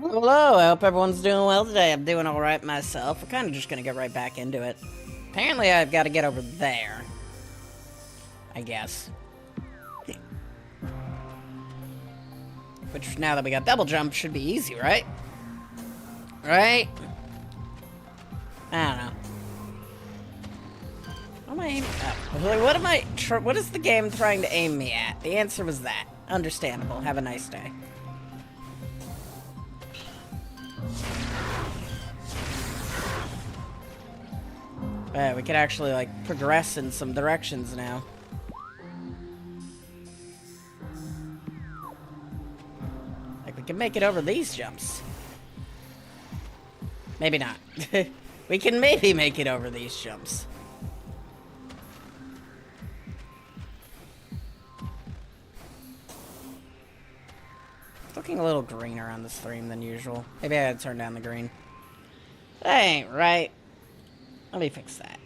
Hello, I hope everyone's doing well today. I'm doing alright myself. We're kind of just gonna get right back into it. Apparently I've got to get over there. I guess. Which, now that we got double jump, should be easy, right? Right? I don't know. What am I aiming at? What is the game trying to aim me at? The answer was that. Understandable. Have a nice day. Yeah, we could actually, like, progress in some directions now. Like, we can make it over these jumps. Maybe not. We can maybe make it over these jumps. It's looking a little greener on the stream than usual. Maybe I gotta turn down the green. That ain't right. Let me fix that.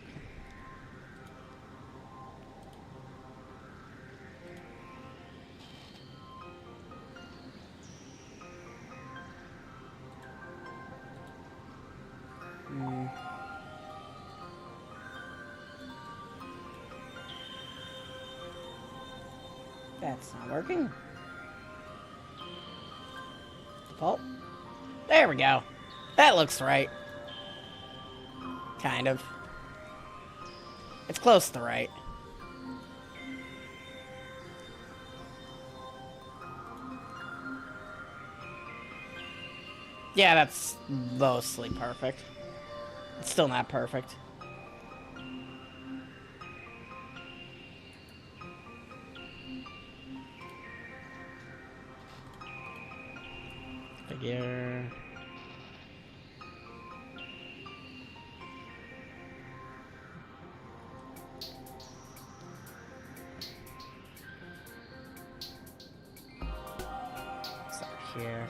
That's not working. Oh. There we go. That looks right. Kind of. It's close to right. Yeah, that's mostly perfect. It's still not perfect. Figure... Here.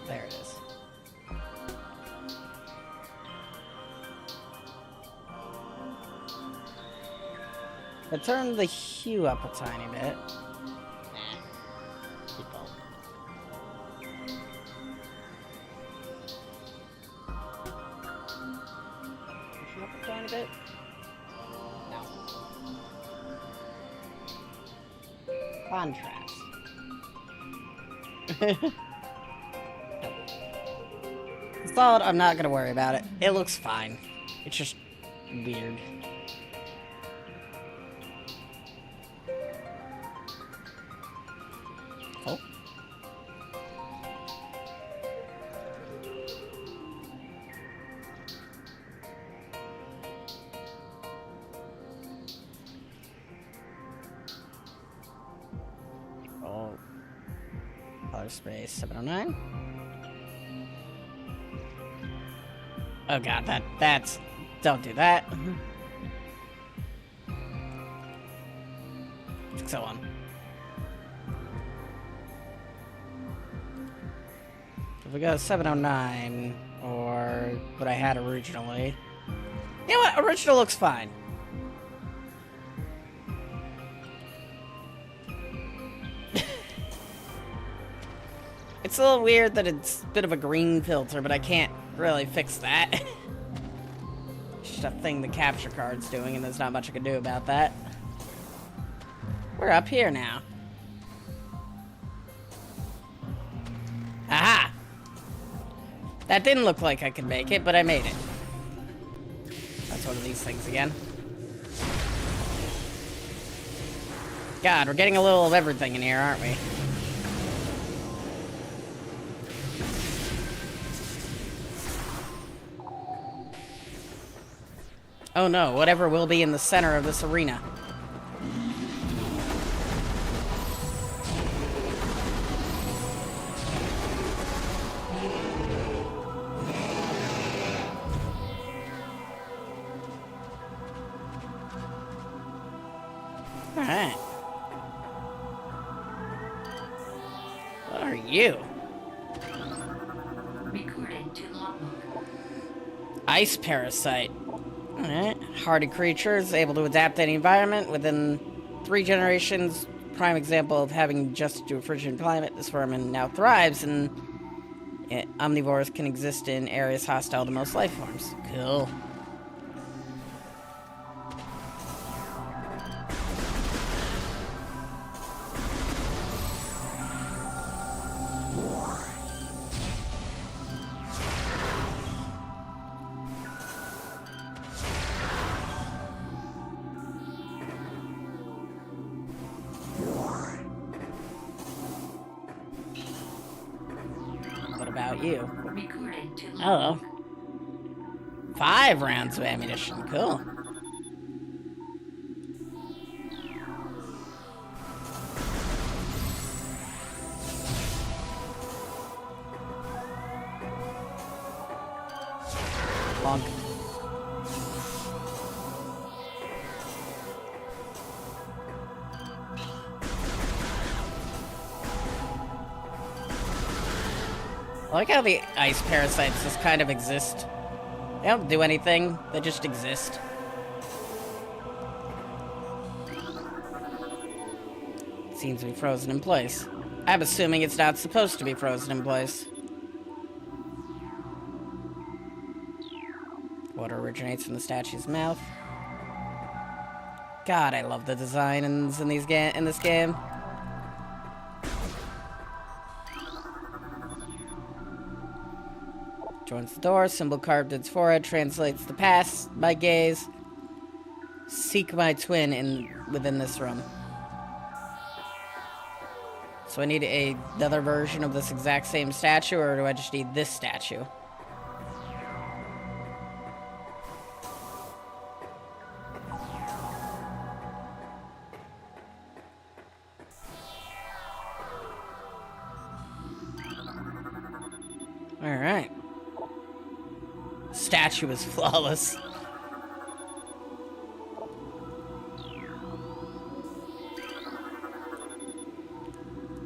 There it is. I turned the hue up a tiny bit. Keep going. Push it up a tiny bit. Contrast. Solid, I'm not gonna worry about it. It looks fine. It's just weird. Oh. Color space 709. Oh god, that's... Don't do that. So on. If we go 709, or what I had originally... You know what? Original looks fine. It's a little weird that it's a bit of a green filter, but I can't really fix that. It's just a thing the capture card's doing, and there's not much I can do about that. We're up here now. Aha! That didn't look like I could make it, but I made it. That's one of these things again. God, we're getting a little of everything in here, aren't we? Oh no, whatever will be in the center of this arena. Alright. What are you? Recording to logbook. Ice parasite. Alright. Hardy creatures able to adapt to any environment within 3 generations prime example of having adjusted to a frigid climate. This vermin now thrives, and omnivores can exist in areas hostile to most life forms. Cool. You. Hello. 5 rounds of ammunition. Cool. Bonk. I like how the ice parasites just kind of exist. They don't do anything, they just exist. It seems to be frozen in place. I'm assuming it's not supposed to be frozen in place. Water originates from the statue's mouth. God, I love the designs in this game. Joins the door, symbol carved in its forehead translates the past, my gaze. Seek my twin within this room. So I need another version of this exact same statue, or do I just need this statue? Alright. Statue is flawless.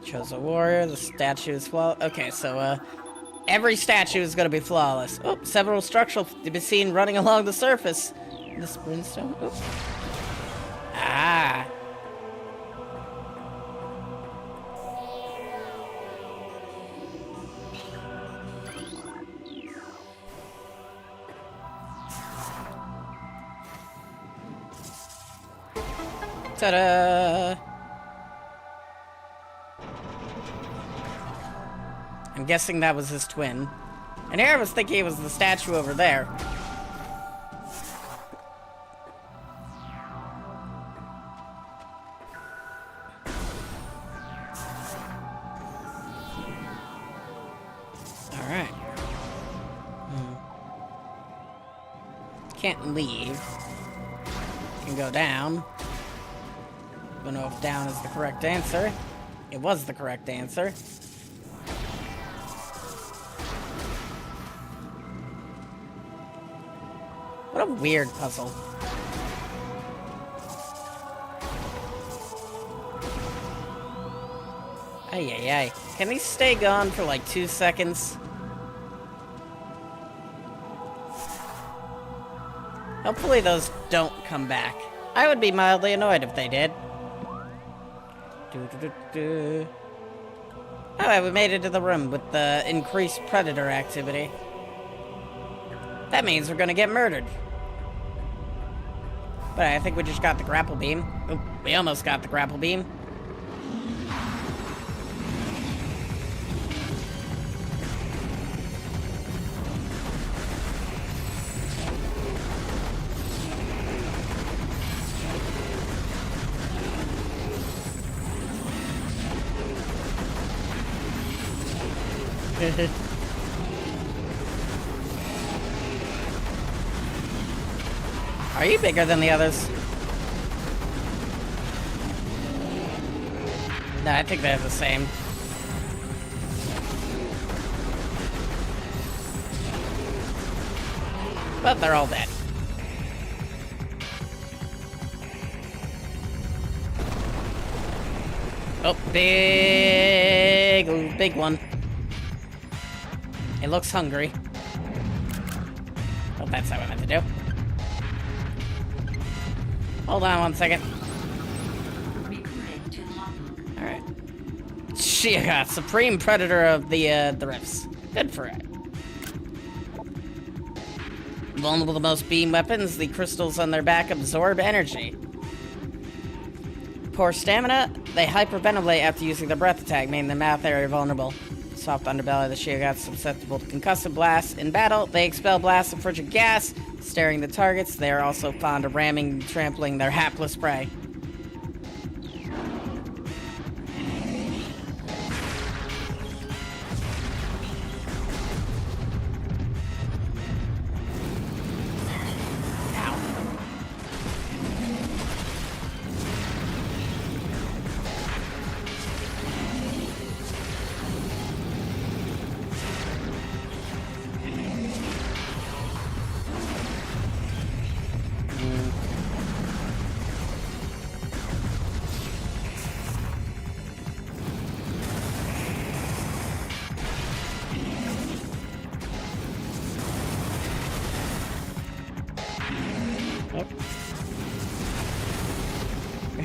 Chose a warrior, the statue is flawless. Okay, so, every statue is gonna be flawless. Oh, several structural to be seen running along the surface. This brimstone. Oh. Ah. Ta-da! I'm guessing that was his twin. And here I was thinking it was the statue over there. Alright. Can't leave. Can go down. Don't know if down is the correct answer. It was the correct answer. What a weird puzzle. Ay, ay, ay. Can these stay gone for like 2 seconds? Hopefully those don't come back. I would be mildly annoyed if they did. Oh, we made it to the room with the increased predator activity. That means we're gonna get murdered. But I think we just got the grapple beam. Oh, we almost got the grapple beam. Are you bigger than the others? No, I think they're the same. But they're all dead. Oh, big one. It looks hungry. Oh, that's not what I meant to do. Hold on 1 second. Alright. Shiga, supreme predator of the rifts. Good for it. Vulnerable to most beam weapons, the crystals on their back absorb energy. Poor stamina, they hyperventilate after using their breath attack, making their mouth area vulnerable. Soft underbelly of the Shiga susceptible to concussive blasts. In battle, they expel blasts of frigid gas, staring the targets. They are also fond of ramming and trampling their hapless prey.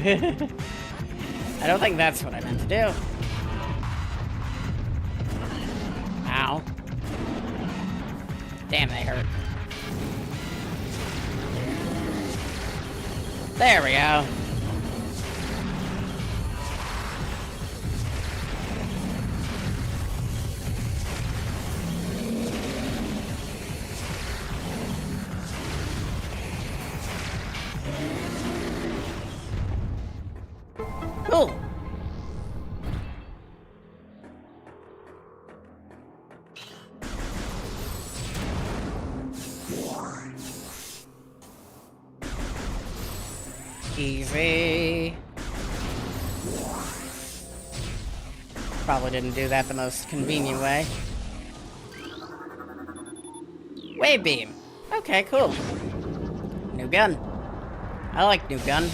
I don't think that's what I meant to do. Ow. Damn, they hurt. There we go. Cool. Easy. Probably didn't do that the most convenient way. Wave beam. Okay, cool. New gun. I like new gun.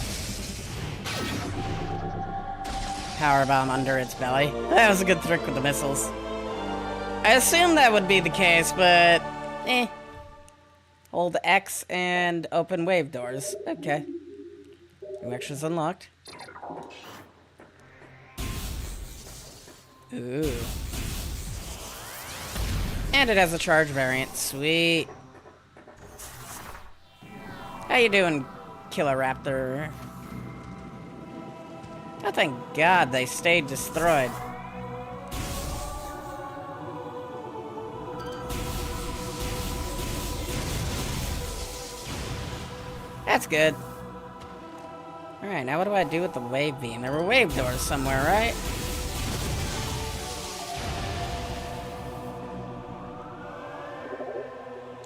Power bomb under its belly. That was a good trick with the missiles. I assumed that would be the case, but Hold X and open wave doors. Okay. New extras unlocked. Ooh. And it has a charge variant. Sweet. How you doing, Killer Raptor? Oh, thank God they stayed destroyed. That's good. Alright, now what do I do with the wave beam? There were wave doors somewhere, right?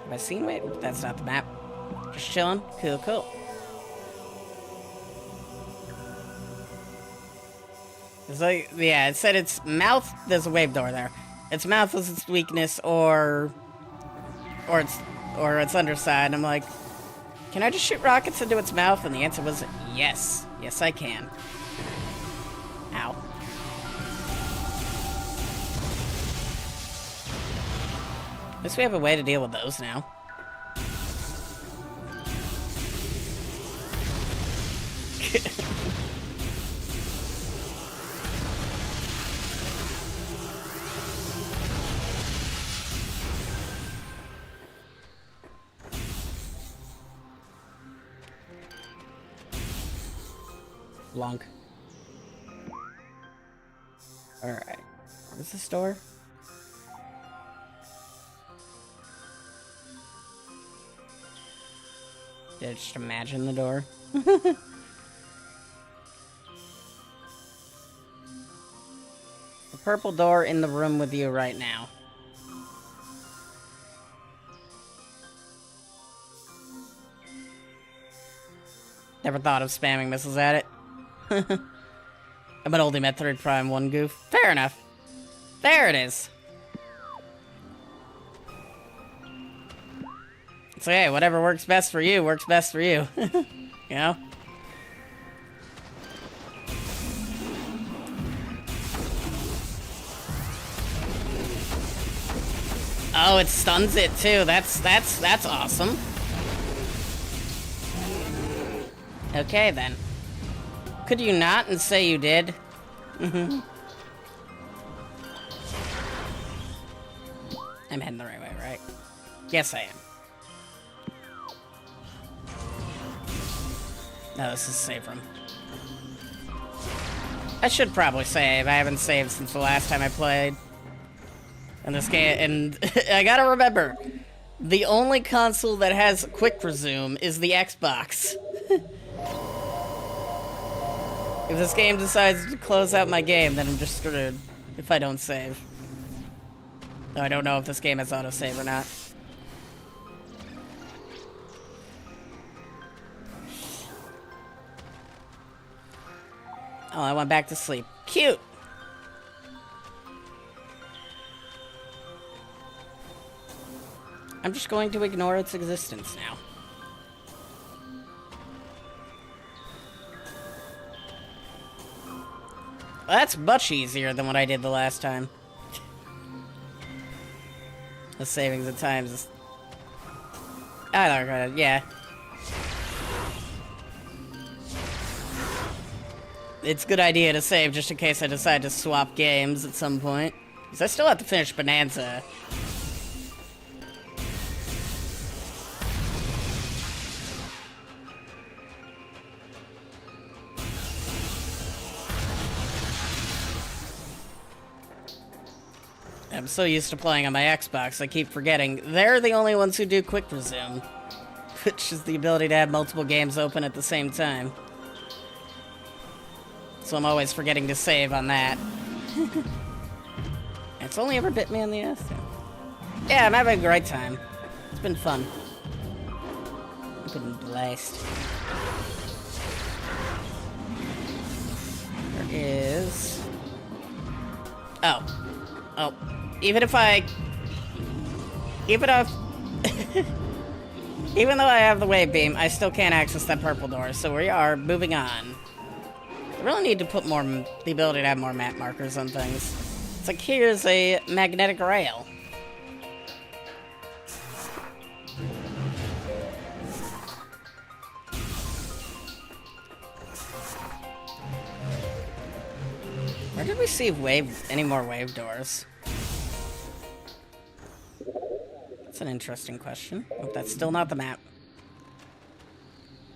Have I seen wave? That's not the map. Just chilling. Cool, cool. It's like, yeah, it said its mouth, there's a wave door there. Its mouth was its weakness, or its underside. I'm like, can I just shoot rockets into its mouth? And the answer was yes. Yes, I can. Ow. At least we have a way to deal with those now. Blonk. Alright. Where's the store? Did I just imagine the door? The purple door in the room with you right now. Never thought of spamming missiles at it. I'm an oldie Metroid Prime 1 goof. Fair enough. There it is. So hey, whatever works best for you, works best for you. You know? Oh, it stuns it too. That's awesome. Okay then. Could you not and say you did? Mm-hmm. I'm heading the right way, right? Yes, I am. No, this is save room. I should probably save. I haven't saved since the last time I played. And this game, and I gotta remember, the only console that has quick resume is the Xbox. If this game decides to close out my game, then I'm just screwed if I don't save. Though I don't know if this game has autosave or not. Oh, I went back to sleep. Cute! I'm just going to ignore its existence now. Well, that's much easier than what I did the last time. The savings at times is... I don't know, yeah. It's a good idea to save just in case I decide to swap games at some point. Because I still have to finish Bonanza. I'm so used to playing on my Xbox, I keep forgetting they're the only ones who do quick resume, which is the ability to have multiple games open at the same time. So I'm always forgetting to save on that. It's only ever bit me on the ass. Yeah, I'm having a great time. It's been fun. It's been blessed. There is... Oh. Oh. Even though I have the wave beam, I still can't access that purple door, so we are moving on. I really need to put more, the ability to have more map markers on things. It's like, here's a magnetic rail. Where did we see any more wave doors? That's an interesting question. Oh, that's still not the map.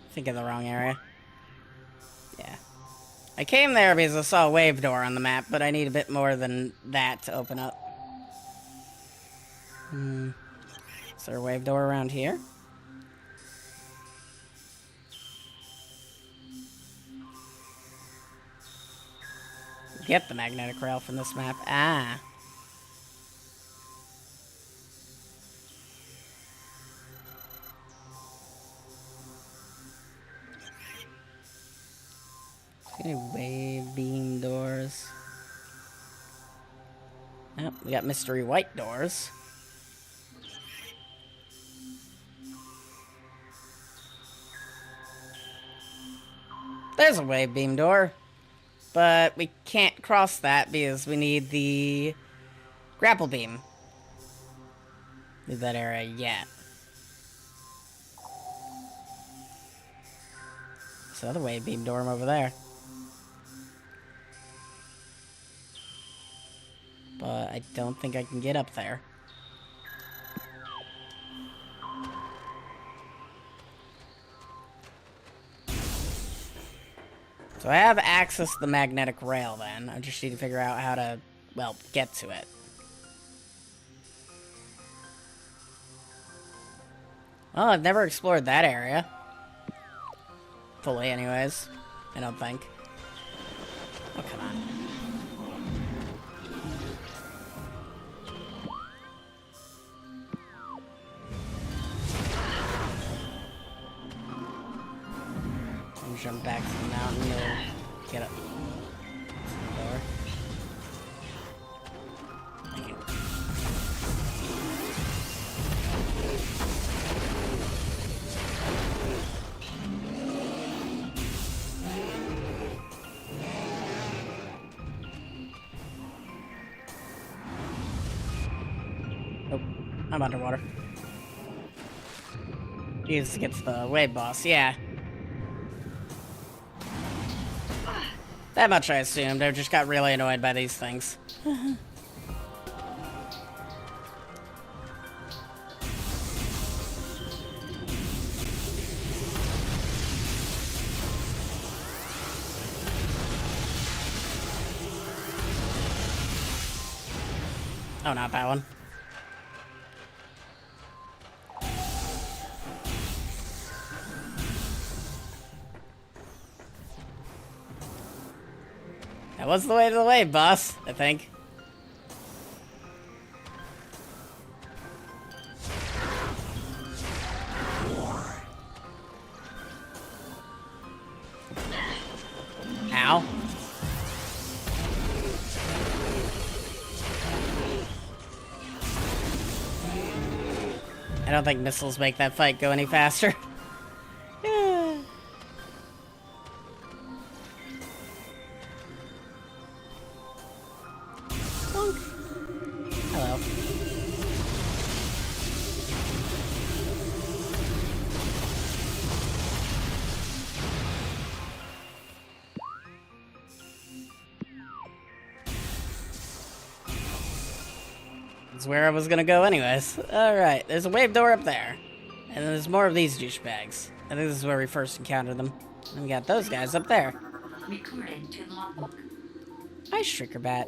I think in the wrong area. Yeah. I came there because I saw a wave door on the map, but I need a bit more than that to open up. Is there a wave door around here? Get the magnetic rail from this map. Ah. Any wave beam doors? Oh, we got mystery white doors. There's a wave beam door. But we can't cross that because we need the grapple beam. Leave that area yet. There's another wave beam door over there. But I don't think I can get up there. So I have access to the magnetic rail then. I just need to figure out how to, well, get to it. Well, I've never explored that area. Fully, anyways. I don't think. Oh, come on. Jump back to the mountain, you'll get up. Door. Thank you. Oh, I'm underwater. Jesus gets the wave boss, yeah. That much I assumed. I just got really annoyed by these things. Oh, not that one. That was the way to the wave, boss, I think. Ow. I don't think missiles make that fight go any faster. Yeah. Hello. That's where I was gonna go anyways. Alright, there's a wave door up there. And then there's more of these douchebags. I think this is where we first encountered them. And we got those guys up there. Recorded to logbook. Hi, Shrickerbat.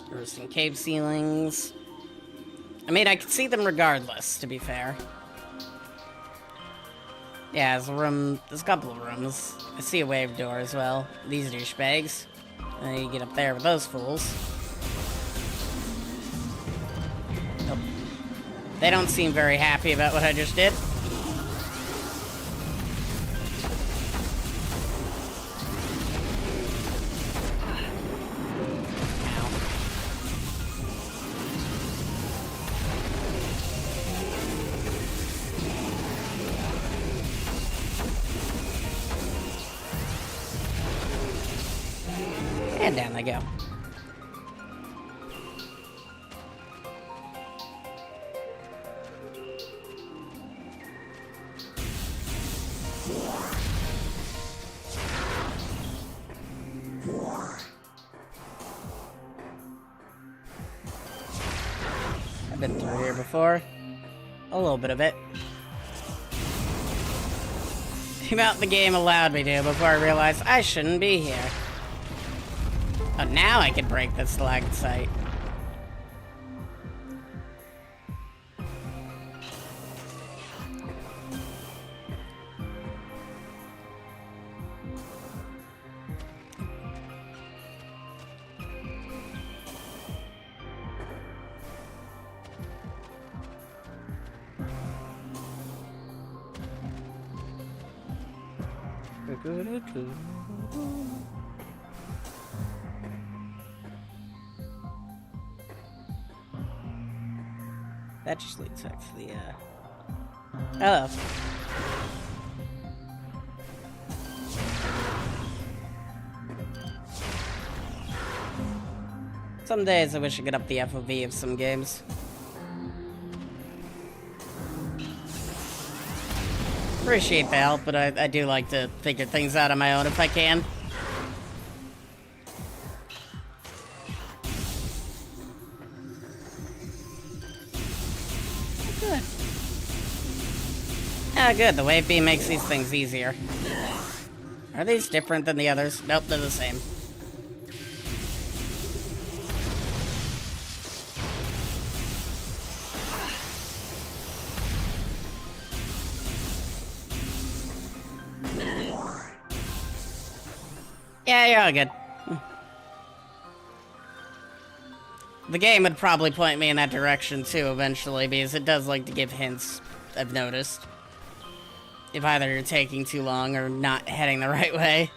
There's some cave ceilings. I mean, I could see them regardless, to be fair. Yeah, there's a room. There's a couple of rooms. I see a wave door as well. These douchebags. And then you get up there with those fools. Nope. They don't seem very happy about what I just did. And down they go. I've been through here before. A little bit of it. The amount the game allowed me to before I realized I shouldn't be here. Oh, now I can break the stalactite. That just leads back to the, Hello. Some days I wish I could up the FOV of some games. Appreciate the help, but I do like to figure things out on my own if I can. Good. Ah, good. The wave beam makes these things easier. Are these different than the others? Nope, they're the same. Yeah, you're all good. The game would probably point me in that direction too eventually, because it does like to give hints, I've noticed. If either you're taking too long or not heading the right way.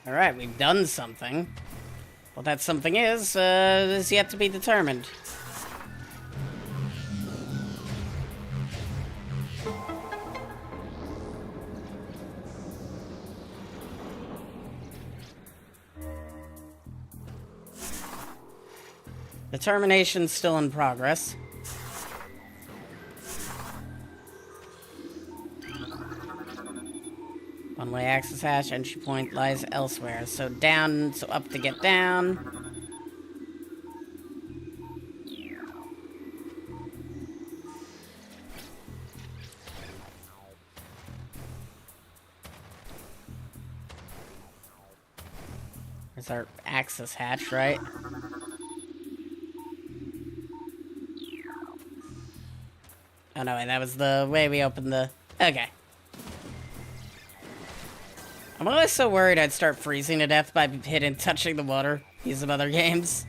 Alright, we've done something. What that something is yet to be determined. The termination's still in progress. One-way access hatch, entry point lies elsewhere. So down, so up to get down. There's our access hatch, right? Oh no, wait, that was the way we opened the... Okay. I'm always so worried I'd start freezing to death by hitting, touching the water. These of other games.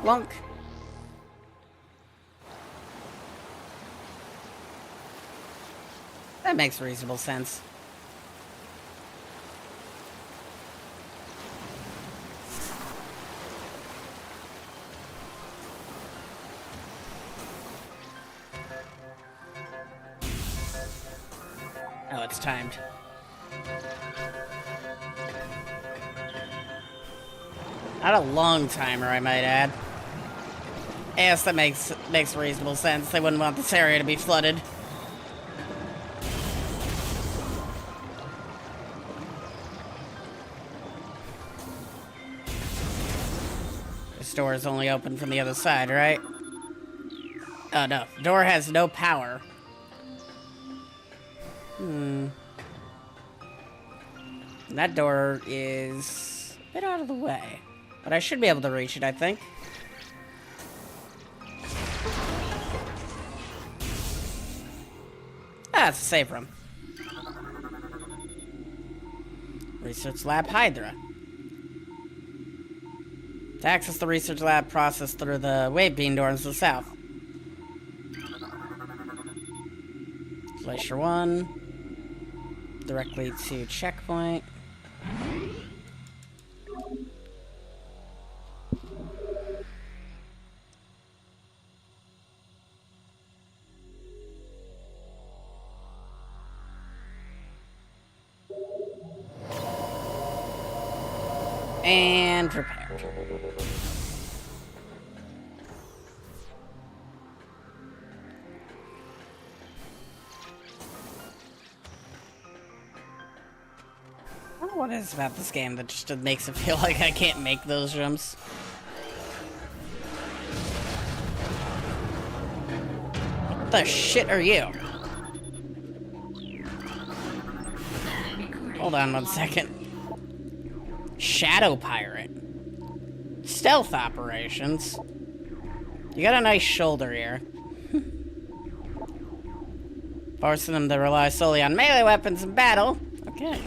Lunk. That makes reasonable sense. Oh, it's timed. Not a long timer, I might add. Yes, that makes reasonable sense. They wouldn't want this area to be flooded. This door is only open from the other side, right? Oh no, the door has no power. That door is a bit out of the way. But I should be able to reach it, I think. Ah, it's a save room. Research Lab Hydra. To access the research lab, process through the wave beam doors to the south. Glacier 1. Directly to checkpoint. And repaired. I don't know what it is about this game that just makes it feel like I can't make those jumps. What the shit are you? Hold on one second. Shadow Pirate. Stealth operations. You got a nice shoulder here. Forcing them to rely solely on melee weapons in battle. Okay.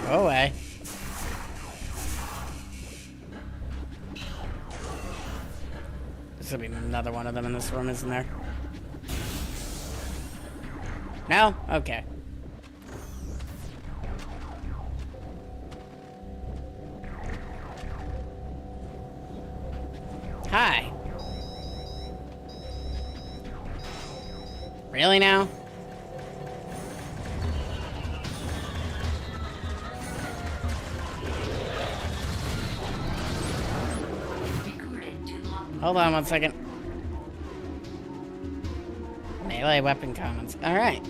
Go away. There's gonna be another one of them in this room, isn't there? No? Okay. Hi. Really now? Hold on one second. Melee weapon commons. Alright.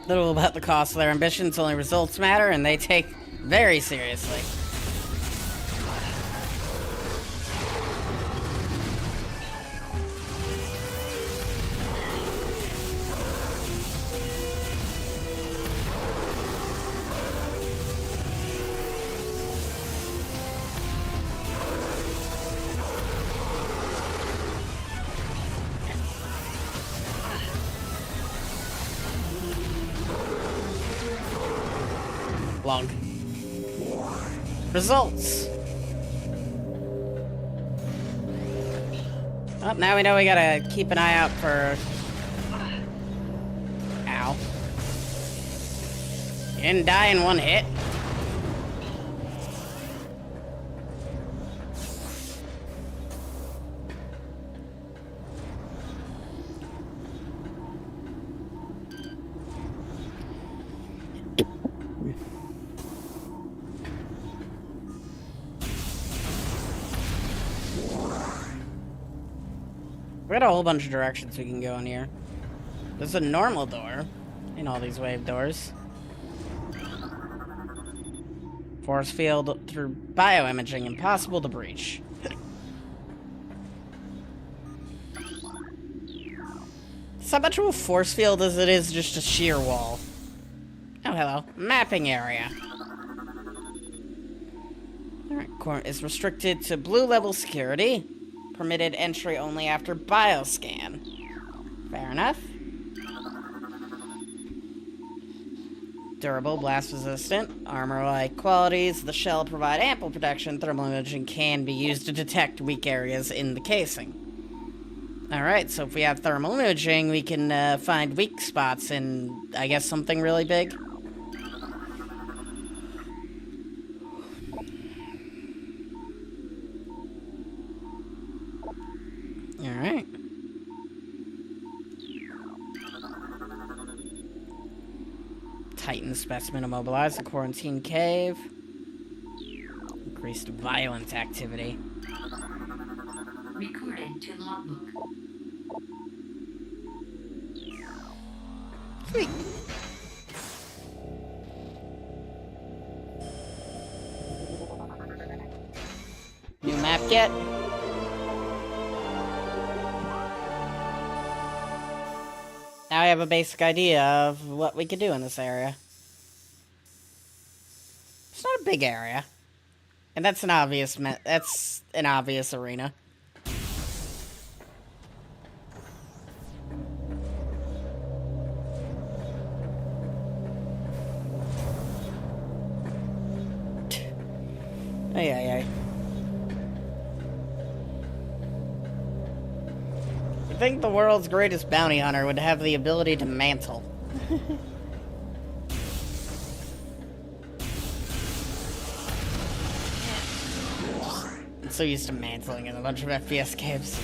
Little about the cost of their ambitions, only results matter, and they take very seriously. Long. Results. Well, now we know we gotta keep an eye out for... Ow. You didn't die in one hit. We got a whole bunch of directions we can go in here. There's a normal door in all these wave doors. Force field through bioimaging, impossible to breach. It's not much of a force field as it is just a sheer wall. Oh, hello. Mapping area. Alright, court is restricted to blue level security. Permitted entry only after bioscan. Fair enough. Durable, blast resistant, armor-like qualities. The shell provide ample protection. Thermal imaging can be used to detect weak areas in the casing. Alright, so if we have thermal imaging, we can find weak spots in, I guess, something really big. Alright. Titan specimen immobilized. The quarantine cave. Increased violent activity. Recorded to logbook. Sweet. New map yet? Now I have a basic idea of what we could do in this area. It's not a big area. And that's an obvious arena. Ay, ay, ay. I think the world's greatest bounty hunter would have the ability to mantle. I'm so used to mantling in a bunch of FPS games.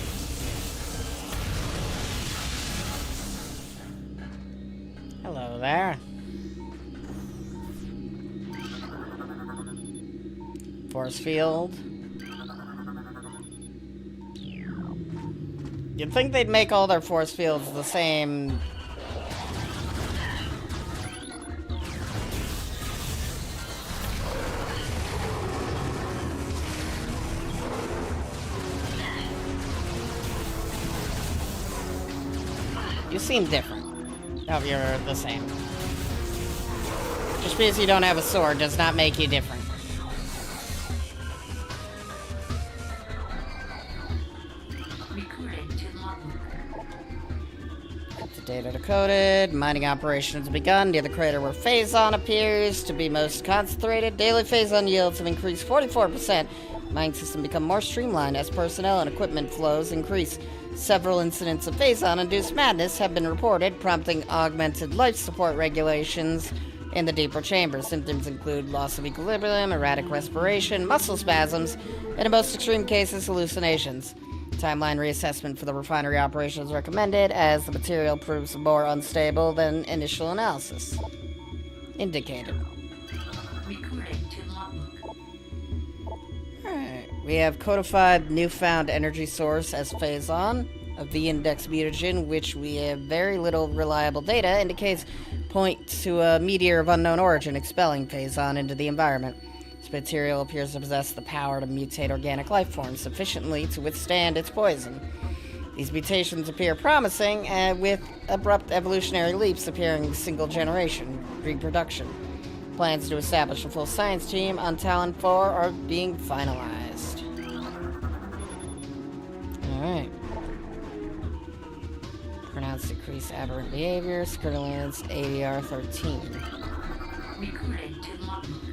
Hello there. Force field. You'd think they'd make all their force fields the same. You seem different. No, you're the same. Just because you don't have a sword does not make you different. Data decoded. Mining operations begun near the crater where Phazon appears to be most concentrated. Daily Phazon yields have increased 44%. Mining system become more streamlined as personnel and equipment flows increase. Several incidents of Phazon-induced madness have been reported, prompting augmented life support regulations in the deeper chambers. Symptoms include loss of equilibrium, erratic respiration, muscle spasms, and in most extreme cases, hallucinations. Timeline reassessment for the refinery operation is recommended as the material proves more unstable than initial analysis indicated. Recorded to logbook. Alright, we have codified newfound energy source as Phazon, a V-index mutagen, which we have very little reliable data, indicates point to a meteor of unknown origin expelling Phazon into the environment. This material appears to possess the power to mutate organic life forms sufficiently to withstand its poison. These mutations appear promising, with abrupt evolutionary leaps appearing single-generation reproduction. Plans to establish a full science team on Talon 4 are being finalized. Alright. Pronounced decreased aberrant behavior, Skirling's ADR 13. Recorded to logbook.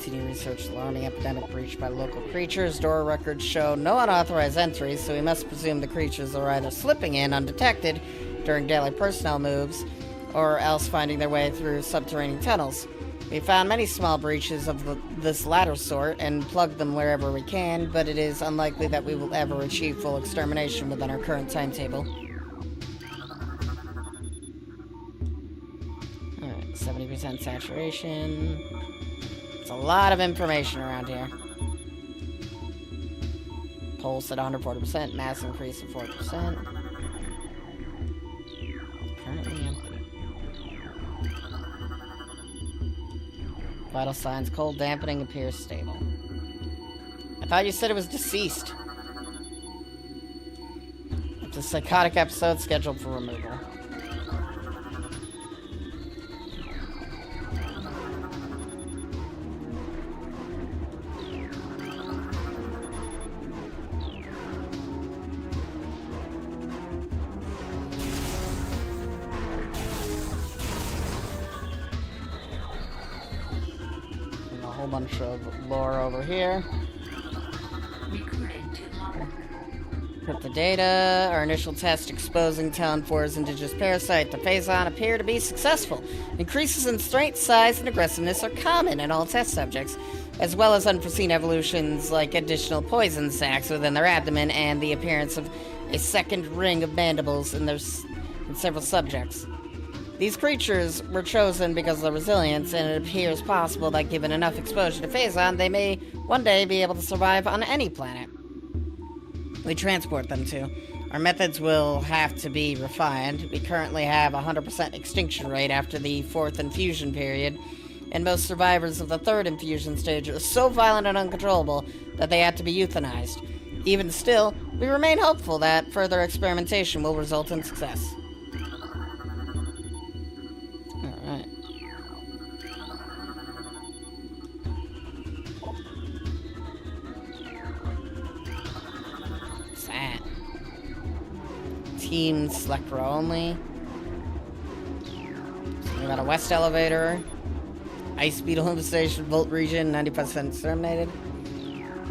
continue research alarming epidemic breached by local creatures. Door records show no unauthorized entries, so we must presume the creatures are either slipping in undetected during daily personnel moves, or else finding their way through subterranean tunnels. We found many small breaches of this latter sort and plugged them wherever we can, but it is unlikely that we will ever achieve full extermination within our current timetable. Alright, 70% saturation. It's a lot of information around here. Pulse at 140%, mass increase of 4%. Currently empty. Vital signs, cold dampening, appears stable. I thought you said it was deceased. It's a psychotic episode scheduled for removal. Bunch of lore over here. Put the data. Our initial test exposing Talon 4's indigenous parasite, the Phazon, appear to be successful. Increases in strength, size, and aggressiveness are common in all test subjects, as well as unforeseen evolutions like additional poison sacs within their abdomen and the appearance of a second ring of mandibles in several subjects. These creatures were chosen because of their resilience, and it appears possible that given enough exposure to Phazon, they may one day be able to survive on any planet we transport them to. Our methods will have to be refined. We currently have a 100% extinction rate after the 4th infusion period, and most survivors of the 3rd infusion stage are so violent and uncontrollable that they have to be euthanized. Even still, we remain hopeful that further experimentation will result in success. Alright. What's that? Team select row only. We got a west elevator. Ice beetle infestation, Volt region, 90% exterminated.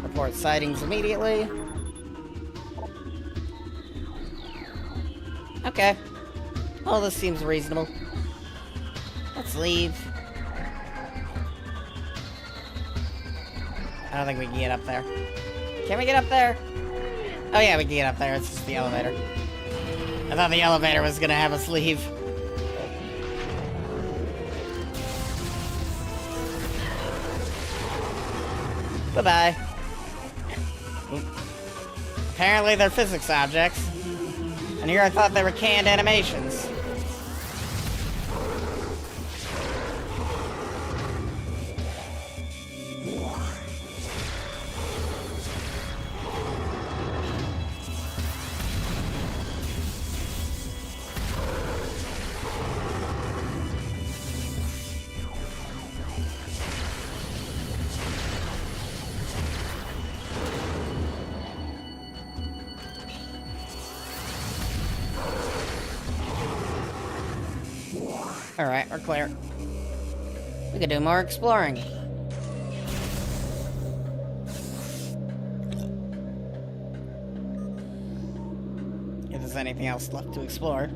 Report sightings immediately. Okay. All this seems reasonable. Let's leave. I don't think we can get up there. Can we get up there? Oh yeah, we can get up there. It's just the elevator. I thought the elevator was gonna have us leave. Bye-bye. Apparently they're physics objects. And here I thought they were canned animations. Alright, we're clear. We could do more exploring. If there's anything else left to explore.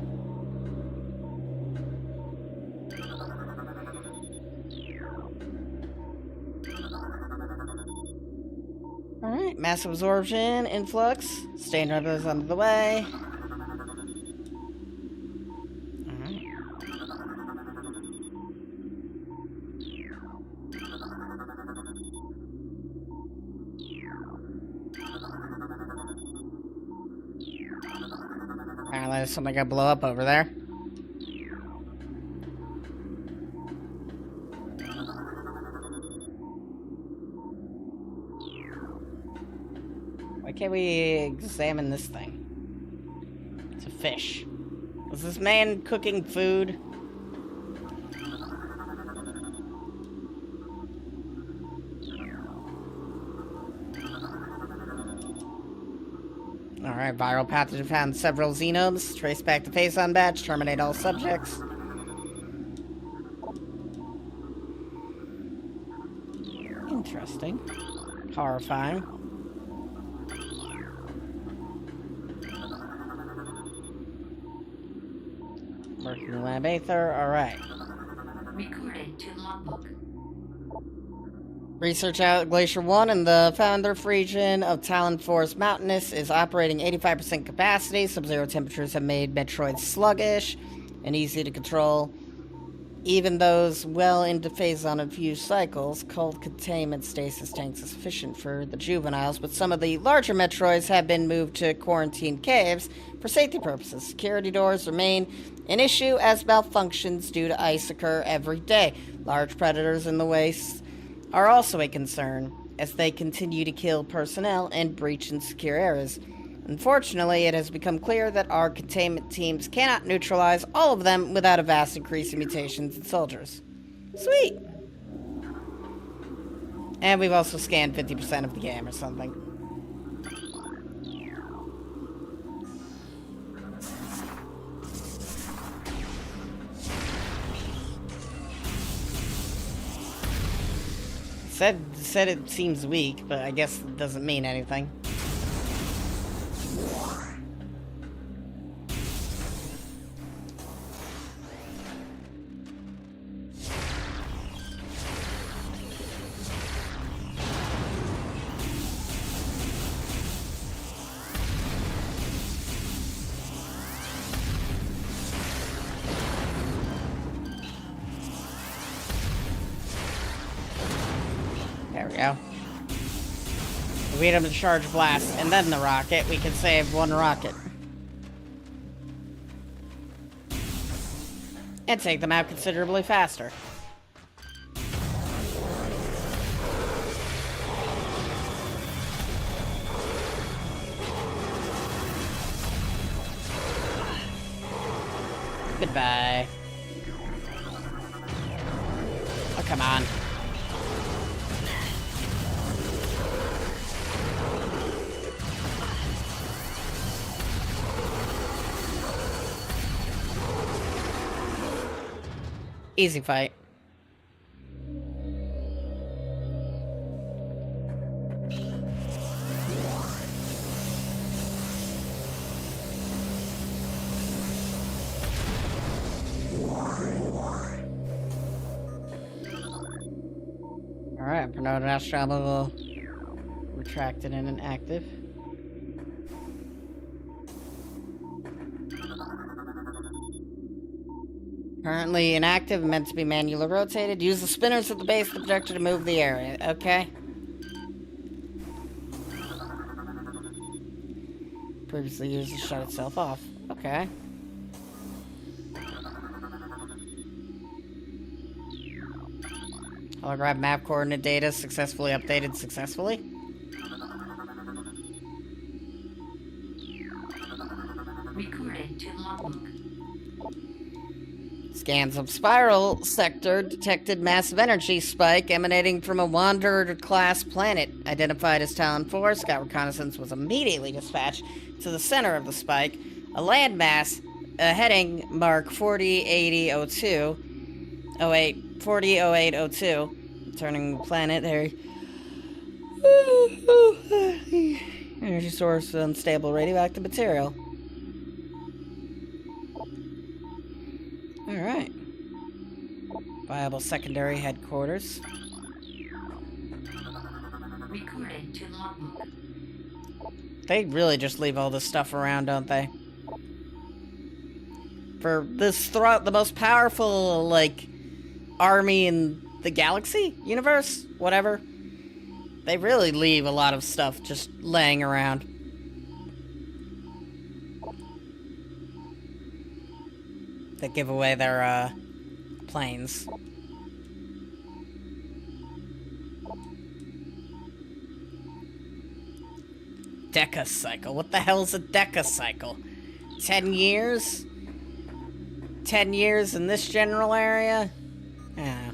Alright, mass absorption, influx, stain rebels under the way. Apparently there's something gonna blow up over there. Why can't we examine this thing? It's a fish. Was this man cooking food? Alright, viral pathogen found several xenomes. Trace back the Phazon badge. Terminate all subjects. Horrifying. Working lab Aether, alright. Recording to logbook. Research out Glacier 1 in the Foundrif region of Talon Forest Mountainous is operating 85% capacity. Sub-zero temperatures have made Metroid sluggish and easy to control. Even those well into phase-on-infused cycles, cold containment stasis tanks are sufficient for the juveniles, but some of the larger Metroids have been moved to quarantine caves for safety purposes. Security doors remain an issue as malfunctions due to ice occur every day. Large predators in the wastes are also a concern, as they continue to kill personnel and breach insecure areas. Unfortunately, it has become clear that our containment teams cannot neutralize all of them without a vast increase in mutations in soldiers. Sweet! And we've also scanned 50% of the game or something. Said it seems weak, but I guess it doesn't mean anything. There we go. If we hit him to charge blast and then the rocket, we can save one rocket. And take them out considerably faster. Goodbye. Oh, come on. Easy fight. Alright, promoted astronomical retracted and inactive. Currently inactive, meant to be manually rotated. Use the spinners at the base of the projector to move the area. Okay. Previously used to shut itself off. Okay. Hologram map coordinate data successfully updated successfully. Recording to logbook. Scans of spiral sector detected massive energy spike emanating from a Wanderer-class planet. Identified as Talon 4, scout reconnaissance was immediately dispatched to the center of the spike. A landmass, heading mark 408002, 400802, turning planet there. Energy source unstable radioactive material. Alright. Viable secondary headquarters. Recording to logbook. They really just leave all this stuff around, don't they? For this the most powerful, like, army in the galaxy? Universe? Whatever. They really leave a lot of stuff just laying around. That give away their, planes. Deca cycle. What the hell is a Deca cycle? 10 years? 10 years in this general area? Yeah.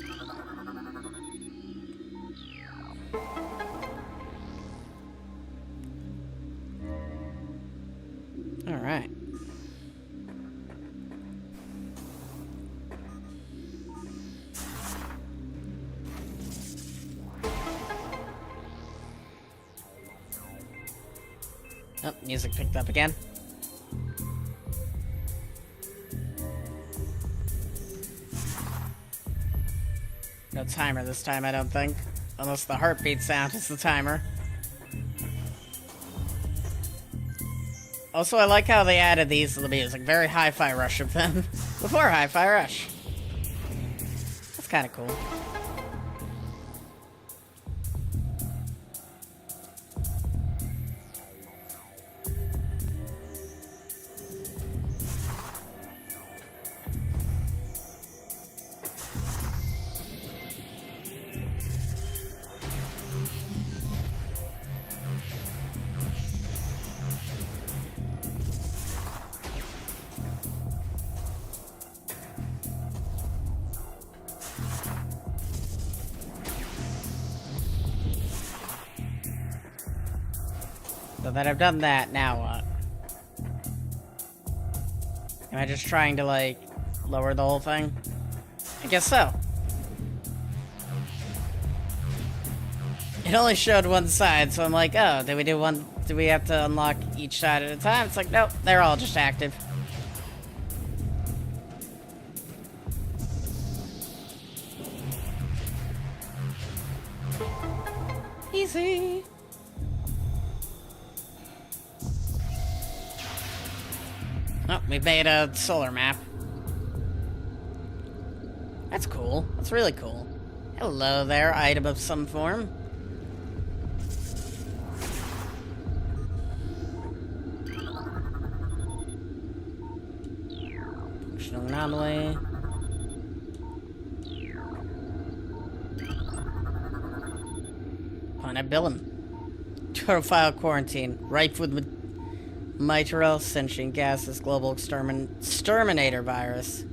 Alright. Oh, music picked up again. No timer this time, I don't think. Unless the heartbeat sound is the timer. Also, I like how they added these to the music. Very Hi-Fi Rush of them. Before Hi-Fi Rush. That's kind of cool. So that I've done that, now what? Am I just trying to, like, lower the whole thing? I guess so. It only showed one side, so I'm like, oh, did we have to unlock each side at a time? It's like, nope, they're all just active. Easy. Oh, we made a solar map. That's cool. That's really cool. Hello there, item of some form. Functional anomaly. Planet Billum. Total file quarantine. Rife with mitral sentient gases, global exterminator virus.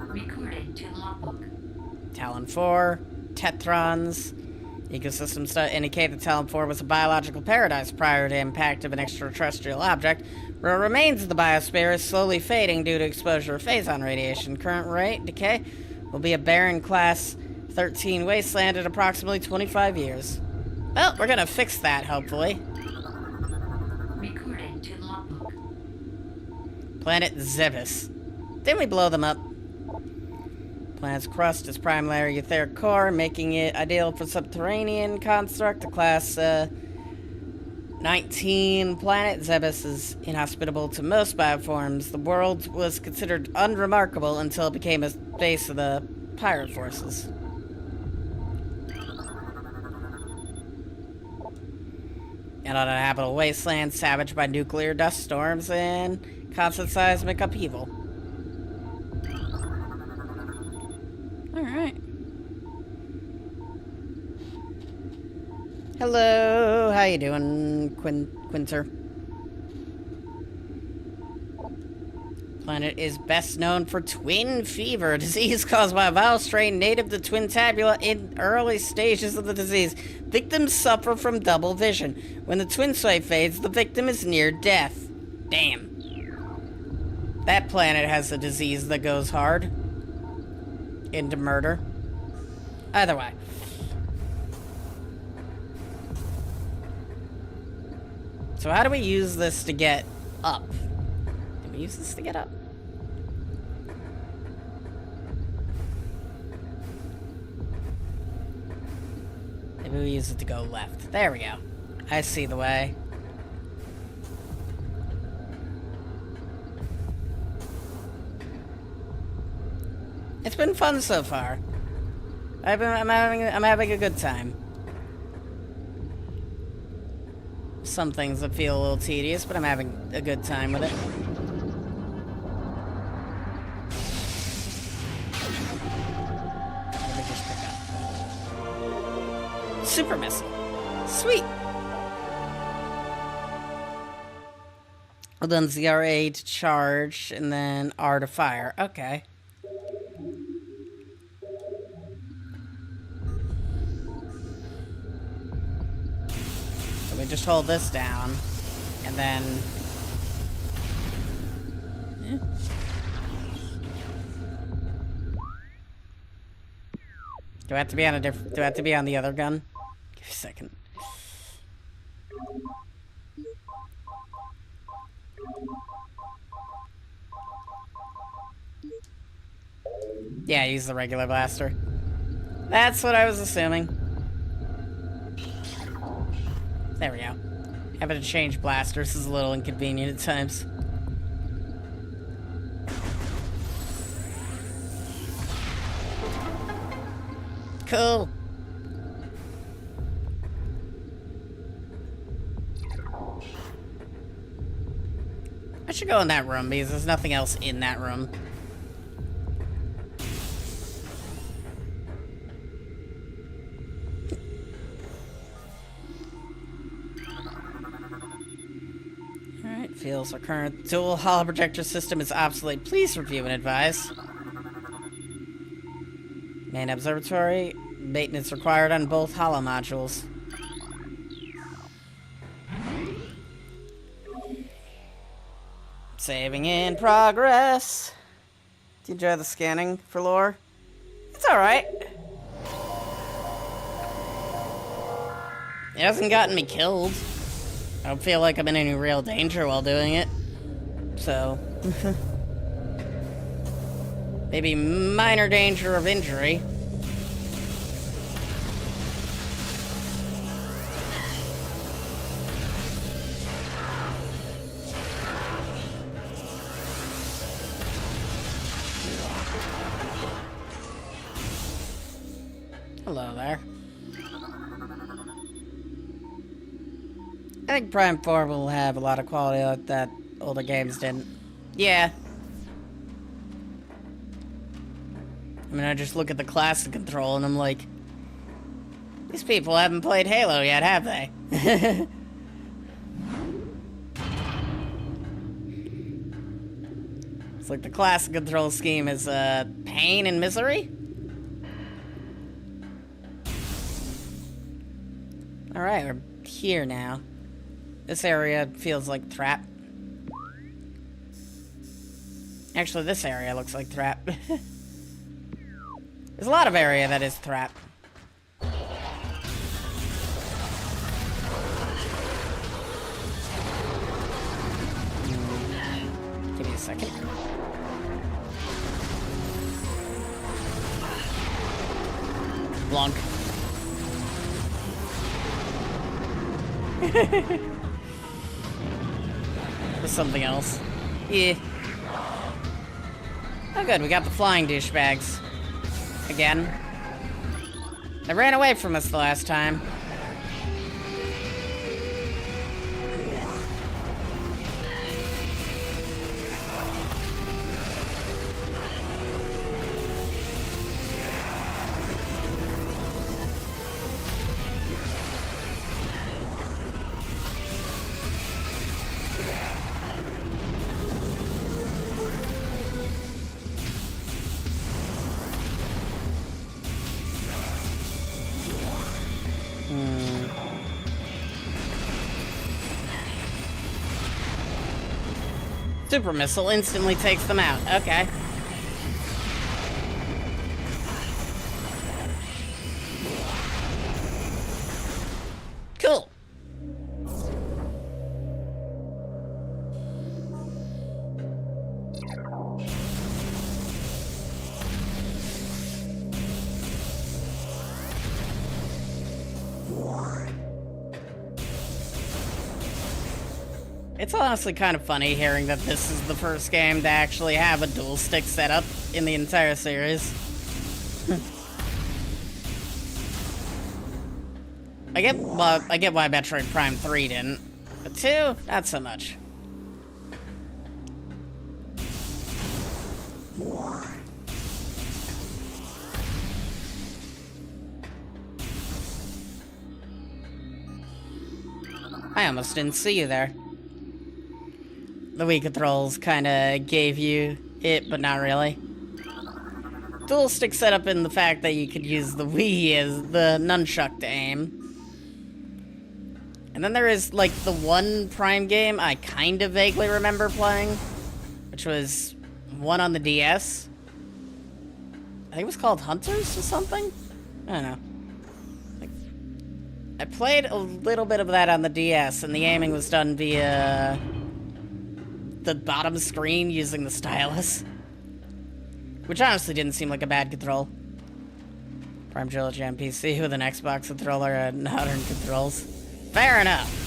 Recording to logbook. Talon 4, Tetrons. Ecosystem studies indicate that Talon 4 was a biological paradise prior to impact of an extraterrestrial object, where remains of the biosphere is slowly fading due to exposure of phazon radiation. Current rate decay will be a barren class 13 wasteland in approximately 25 years. Well, we're gonna fix that, hopefully. Recording to logbook. Planet Zebus. Didn't we blow them up? Planet's crust is primary etheric core, making it ideal for subterranean construct. The class 19 planet Zebus is inhospitable to most bioforms. The world was considered unremarkable until it became a base of the pirate forces. An uninhabitable wasteland savaged by nuclear dust storms and constant seismic upheaval. Alright. Hello, how you doing, Quinter? Planet is best known for twin fever, a disease caused by a viral strain native to twin tabula. In early stages of the disease, victims suffer from double vision. When the twin sight fades, the victim is near death. Damn. That planet has a disease that goes hard into murder. Either way. So how do we use this to get up? Do we use this to get up? Maybe we use it to go left. There we go. I see the way. It's been fun so far. I'm having a good time. Some things that feel a little tedious, but I'm having a good time with it. Let me just pick up. Super missile. Sweet. Well, then ZRA to charge, and then R to fire. Okay. We just hold this down, and then... Do I have to be on a different... Do I have to be on the other gun? Give me a second. Yeah, use the regular blaster. That's what I was assuming. There we go. Having to change blasters is a little inconvenient at times. Cool. I should go in that room because there's nothing else in that room. Alright, feels our current dual holoprojector system is obsolete. Please review and advise. Main observatory. Maintenance required on both holo modules. Saving in progress. Do you enjoy the scanning for lore? It's alright. It hasn't gotten me killed. I don't feel like I'm in any real danger while doing it. So... maybe minor danger of injury. Hello there. I think Prime 4 will have a lot of quality like that older games didn't. Yeah. I mean, I just look at the classic control and I'm like, these people haven't played Halo yet, have they? It's like the classic control scheme is pain and misery. Alright, we're here now. This area feels like Trap. Actually, this area looks like Trap. There's a lot of area that is Trap. Give me a second. Blanc. Or something else. Yeah. Oh good, we got the flying douchebags. Again. They ran away from us the last time. Super missile instantly takes them out. Okay. Cool. It's honestly kind of funny hearing that this is the first game to actually have a dual stick setup in the entire series. I get why Metroid Prime 3 didn't, but 2, not so much. I almost didn't see you there. The Wii controls kinda gave you it, but not really. Dual stick setup in the fact that you could use the Wii as the nunchuck to aim. And then there is, like, the one Prime game I kind of vaguely remember playing, which was one on the DS. I think it was called Hunters or something? I don't know. Like, I played a little bit of that on the DS, and the aiming was done via the bottom screen using the stylus. Which honestly didn't seem like a bad control. Prime Trilogy on PC with an Xbox controller and modern controls. Fair enough.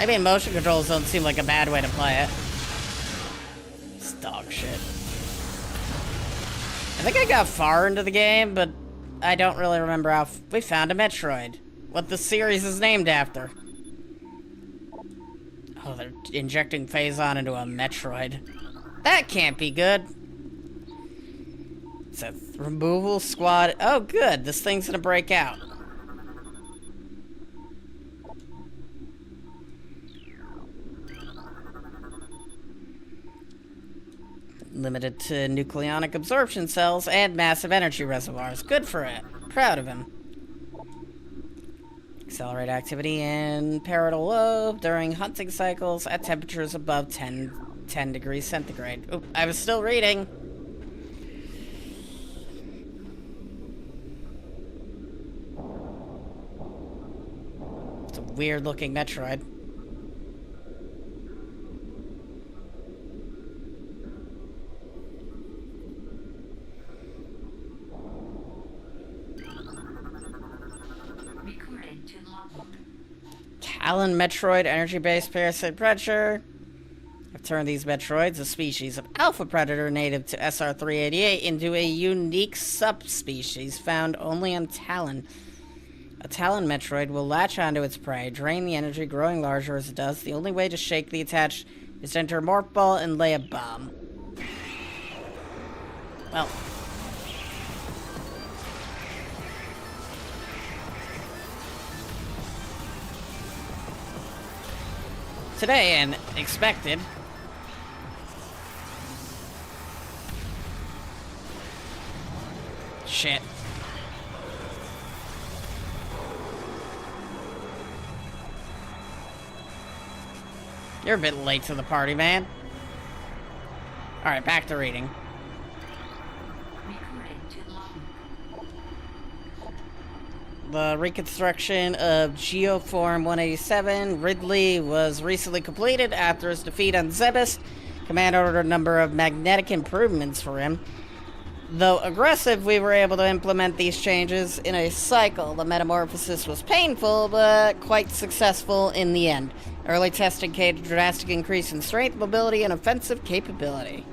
I mean, motion controls don't seem like a bad way to play it. It's dog shit. I think I got far into the game, but I don't really remember how we found a Metroid. What the series is named after. Oh, they're injecting Phazon into a Metroid. That can't be good. It's a removal squad. Oh, good. This thing's gonna break out. Limited to nucleonic absorption cells and massive energy reservoirs. Good for it. Proud of him. Accelerate activity in parietal lobe during hunting cycles at temperatures above 10 degrees centigrade. Oop, I was still reading. It's a weird looking Metroid. Talon Metroid, energy-based parasite predator. I've turned these Metroids, a species of alpha predator native to SR388, into a unique subspecies found only on Talon. A Talon Metroid will latch onto its prey, drain the energy, growing larger as it does. The only way to shake the attached is to enter a morph ball and lay a bomb. Well... today, and expected. Shit. You're a bit late to the party, man. Alright, back to reading. The reconstruction of Geoform 187 Ridley was recently completed after his defeat on Zebes. Command ordered a number of magnetic improvements for him. Though aggressive, we were able to implement these changes in a cycle. The metamorphosis was painful, but quite successful in the end. Early testing gave a drastic increase in strength, mobility, and offensive capability.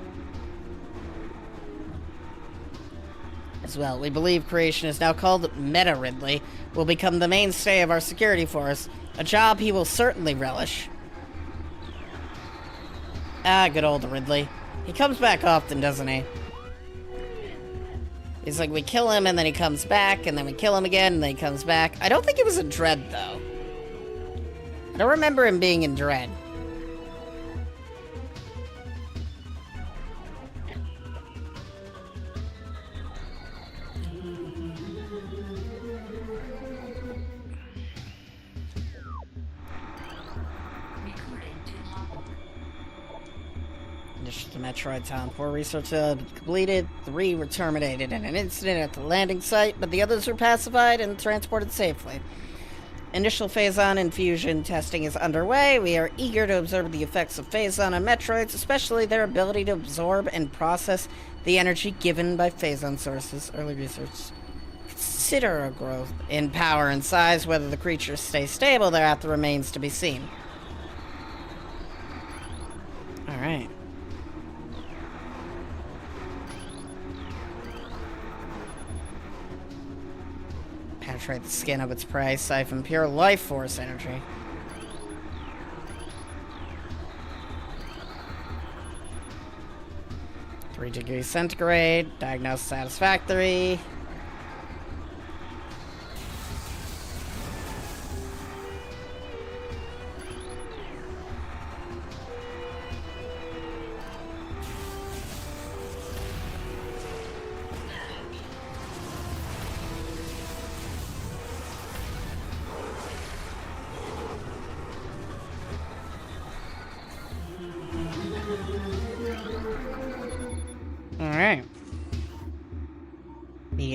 As well, we believe creation is now called Meta Ridley will become the mainstay of our security force, a job he will certainly relish. Ah, good old Ridley. He comes back often, doesn't he? It's like we kill him and then he comes back, and then we kill him again and then he comes back. I don't think it was in Dread, though. I don't remember him being in Dread. The Metroid Town 4 research completed. 3 were terminated in an incident at the landing site, but the others were pacified and transported safely. Initial Phazon infusion testing is underway. We are eager to observe the effects of Phazon on Metroids, especially their ability to absorb and process the energy given by Phazon sources. Early research consider a growth in power and size. Whether the creatures stay stable thereafter remains to be seen. Alright. Penetrate the skin of its prey, siphon pure life force energy. Three degrees centigrade, diagnosis satisfactory.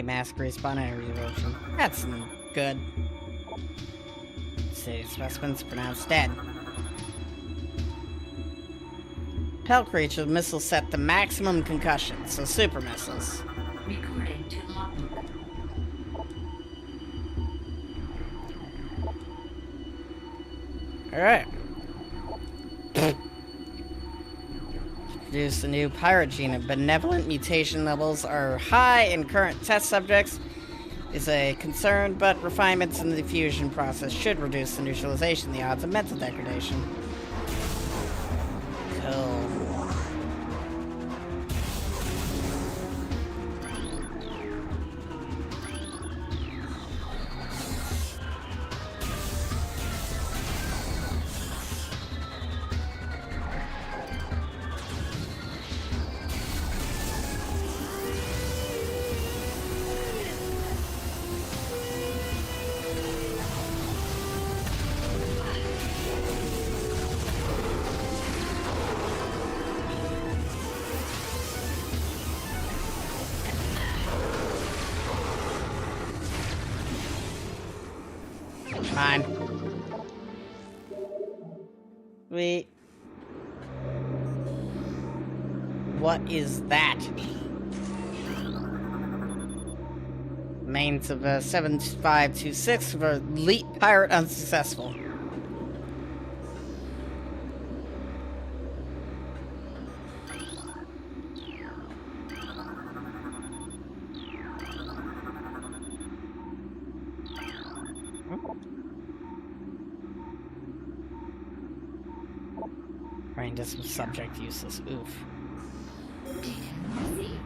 mask respawn energy evolution. That's good. City specimens pronounced dead. Pell creature missiles set to maximum concussion, so super missiles. Recording to logbook. Alright. Introduced a new pirate gene. Benevolent mutation levels are high in current test subjects. Is a concern, but refinements in the fusion process should reduce the neutralization of the odds of mental degradation. Cool. Fine. Wait. What is that? Mains of 7526 for elite pirate unsuccessful. Random subject useless. Oof. Data received.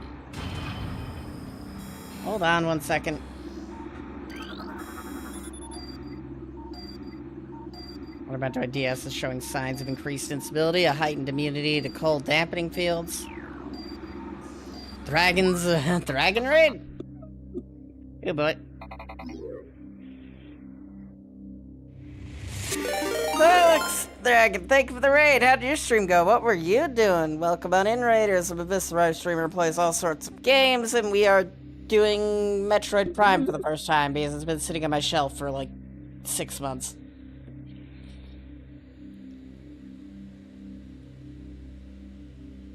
Hold on 1 second. What about Metroid DS is showing signs of increased instability, a heightened immunity to cold dampening fields. Dragons, Dragon Raid? Good boy. Alex, Dragon, thank you for the raid. How did your stream go? What were you doing? Welcome on in, Raiders. I'm a Evis Art streamer who plays all sorts of games, and we are doing Metroid Prime for the first time because it's been sitting on my shelf for like 6 months.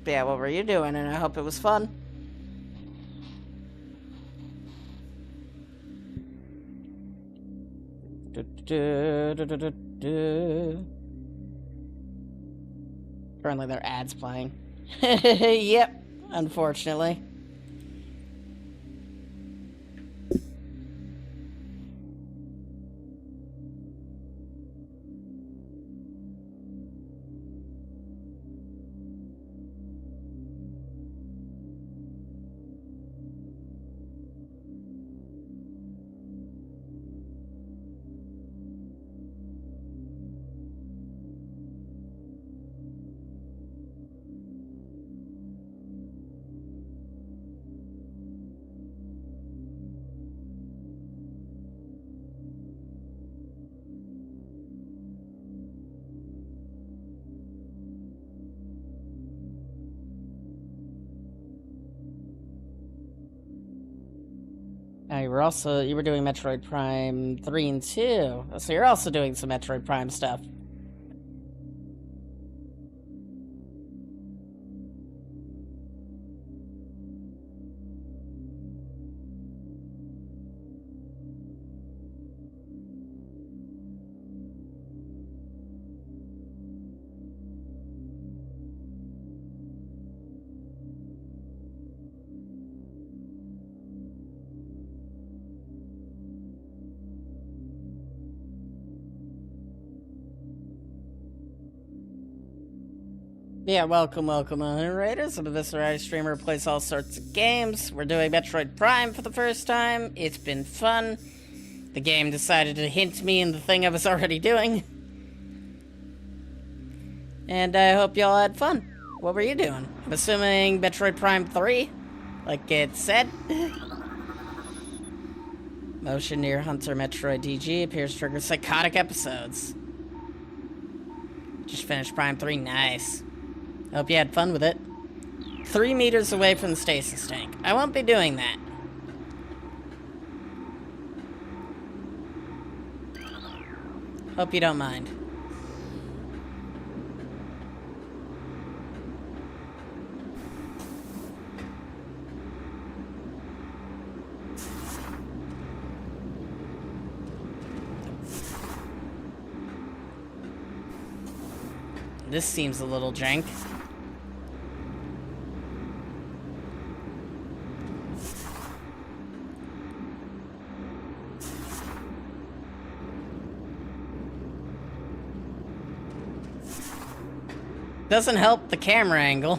But yeah, what were you doing? And I hope it was fun. Currently, there are ads playing. Yep, unfortunately. You were doing Metroid Prime 3 and 2. So you're also doing some Metroid Prime stuff. Yeah, welcome on Raiders. I'm a Evis Art streamer who plays all sorts of games. We're doing Metroid Prime for the first time. It's been fun. The game decided to hint me in the thing I was already doing. And I hope y'all had fun. What were you doing? I'm assuming Metroid Prime 3, like it said. Motion near Hunter Metroid DG appears to trigger psychotic episodes. Just finished Prime 3, nice. Hope you had fun with it. 3 meters away from the stasis tank. I won't be doing that. Hope you don't mind. This seems a little jank. Doesn't help the camera angle.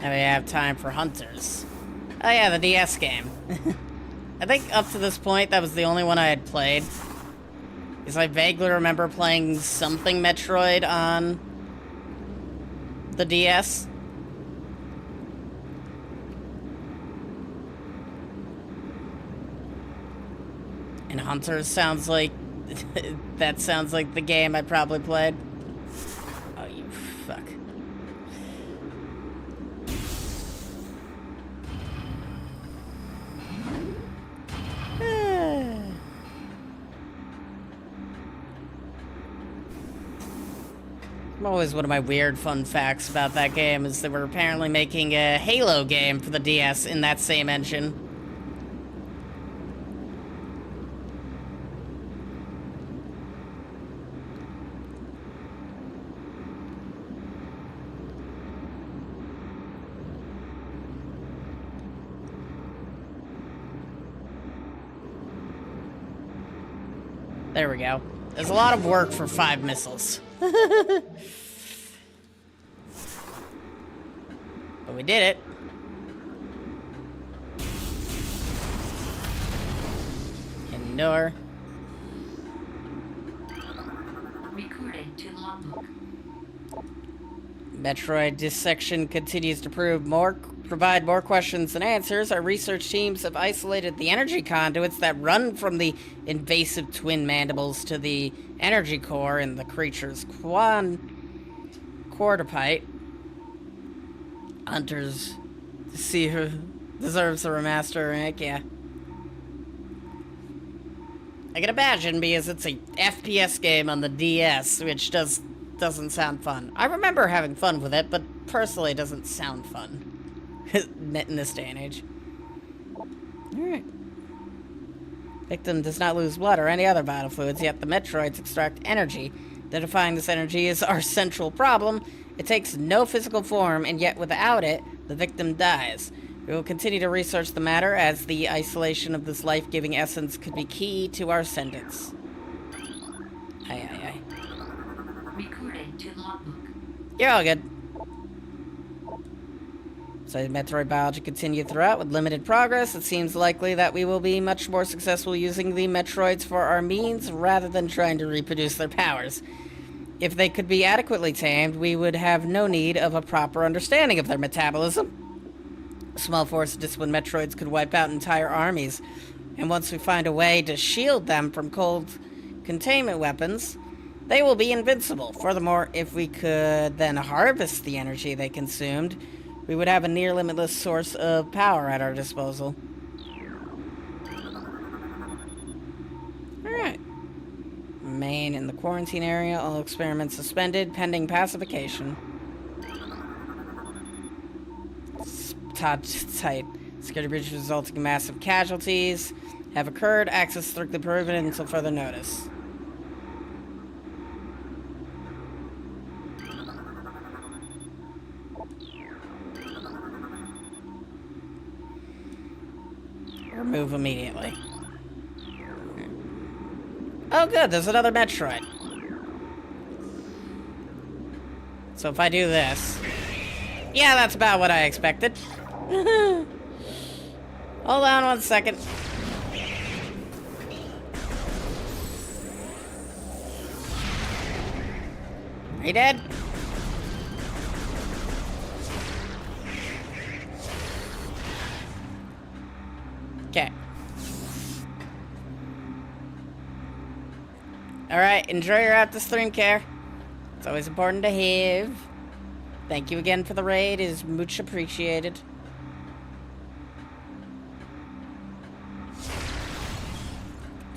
Now we have time for hunters. Oh yeah, the DS game. I think up to this point, that was the only one I had played. Because I vaguely remember playing something Metroid on the DS. And Hunters sounds like... that sounds like the game I probably played. Oh, you fuck. Always one of my weird fun facts about that game is they were apparently making a Halo game for the DS in that same engine. There we go. There's a lot of work for 5 missiles. But we did it. Indoor. Recording to logbook. Metroid dissection continues to provide more questions than answers. Our research teams have isolated the energy conduits that run from the invasive twin mandibles to the energy core in the creature's quadrupite. Hunters to see who deserves a remaster remake, yeah. I can imagine because it's a FPS game on the DS, which doesn't sound fun. I remember having fun with it, but personally it doesn't sound fun. In this day and age. Alright. Victim does not lose blood or any other vital fluids, yet the Metroids extract energy. Identifying this energy is our central problem. It takes no physical form, and yet without it, the victim dies. We will continue to research the matter, as the isolation of this life-giving essence could be key to our sentence. Aye, aye, aye. Recording to logbook. You're all good. So Metroid biology continued throughout with limited progress. It seems likely that we will be much more successful using the Metroids for our means rather than trying to reproduce their powers. If they could be adequately tamed, we would have no need of a proper understanding of their metabolism. A small force of disciplined Metroids could wipe out entire armies, and once we find a way to shield them from cold containment weapons, they will be invincible. Furthermore, if we could then harvest the energy they consumed, we would have a near limitless source of power at our disposal. Alright. Remain in the quarantine area. All experiments suspended pending pacification. Tight. Security breaches resulting in massive casualties have occurred. Access strictly prohibited until further notice. Remove immediately. Oh good, there's another Metroid. So if I do this... Yeah, that's about what I expected. Hold on one second. Are you dead? Okay. Alright, enjoy your after stream care. It's always important to have. Thank you again for the raid. It is much appreciated.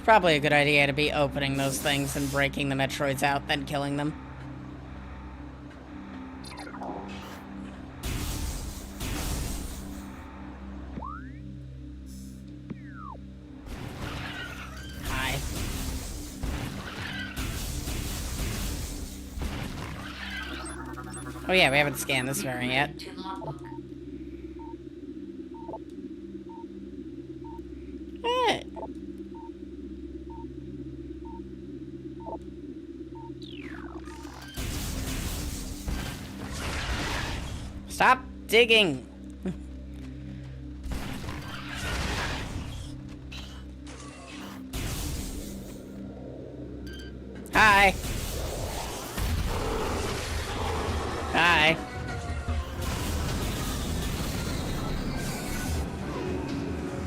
Probably a good idea to be opening those things and breaking the Metroids out, then killing them. Hi. Oh yeah, we haven't scanned this variant yet. To logbook. Hey. Stop digging! Hi! Hi!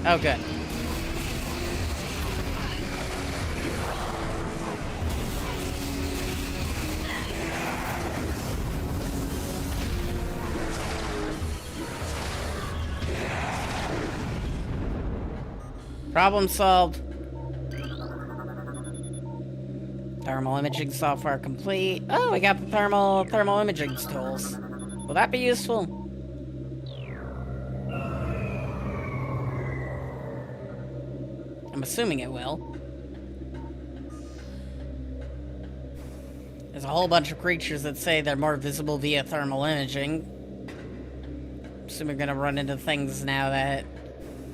Oh, good. Problem solved. Thermal imaging software complete. Oh, we got the thermal imaging tools. Will that be useful? I'm assuming it will. There's a whole bunch of creatures that say they're more visible via thermal imaging. Assuming we're gonna run into things now that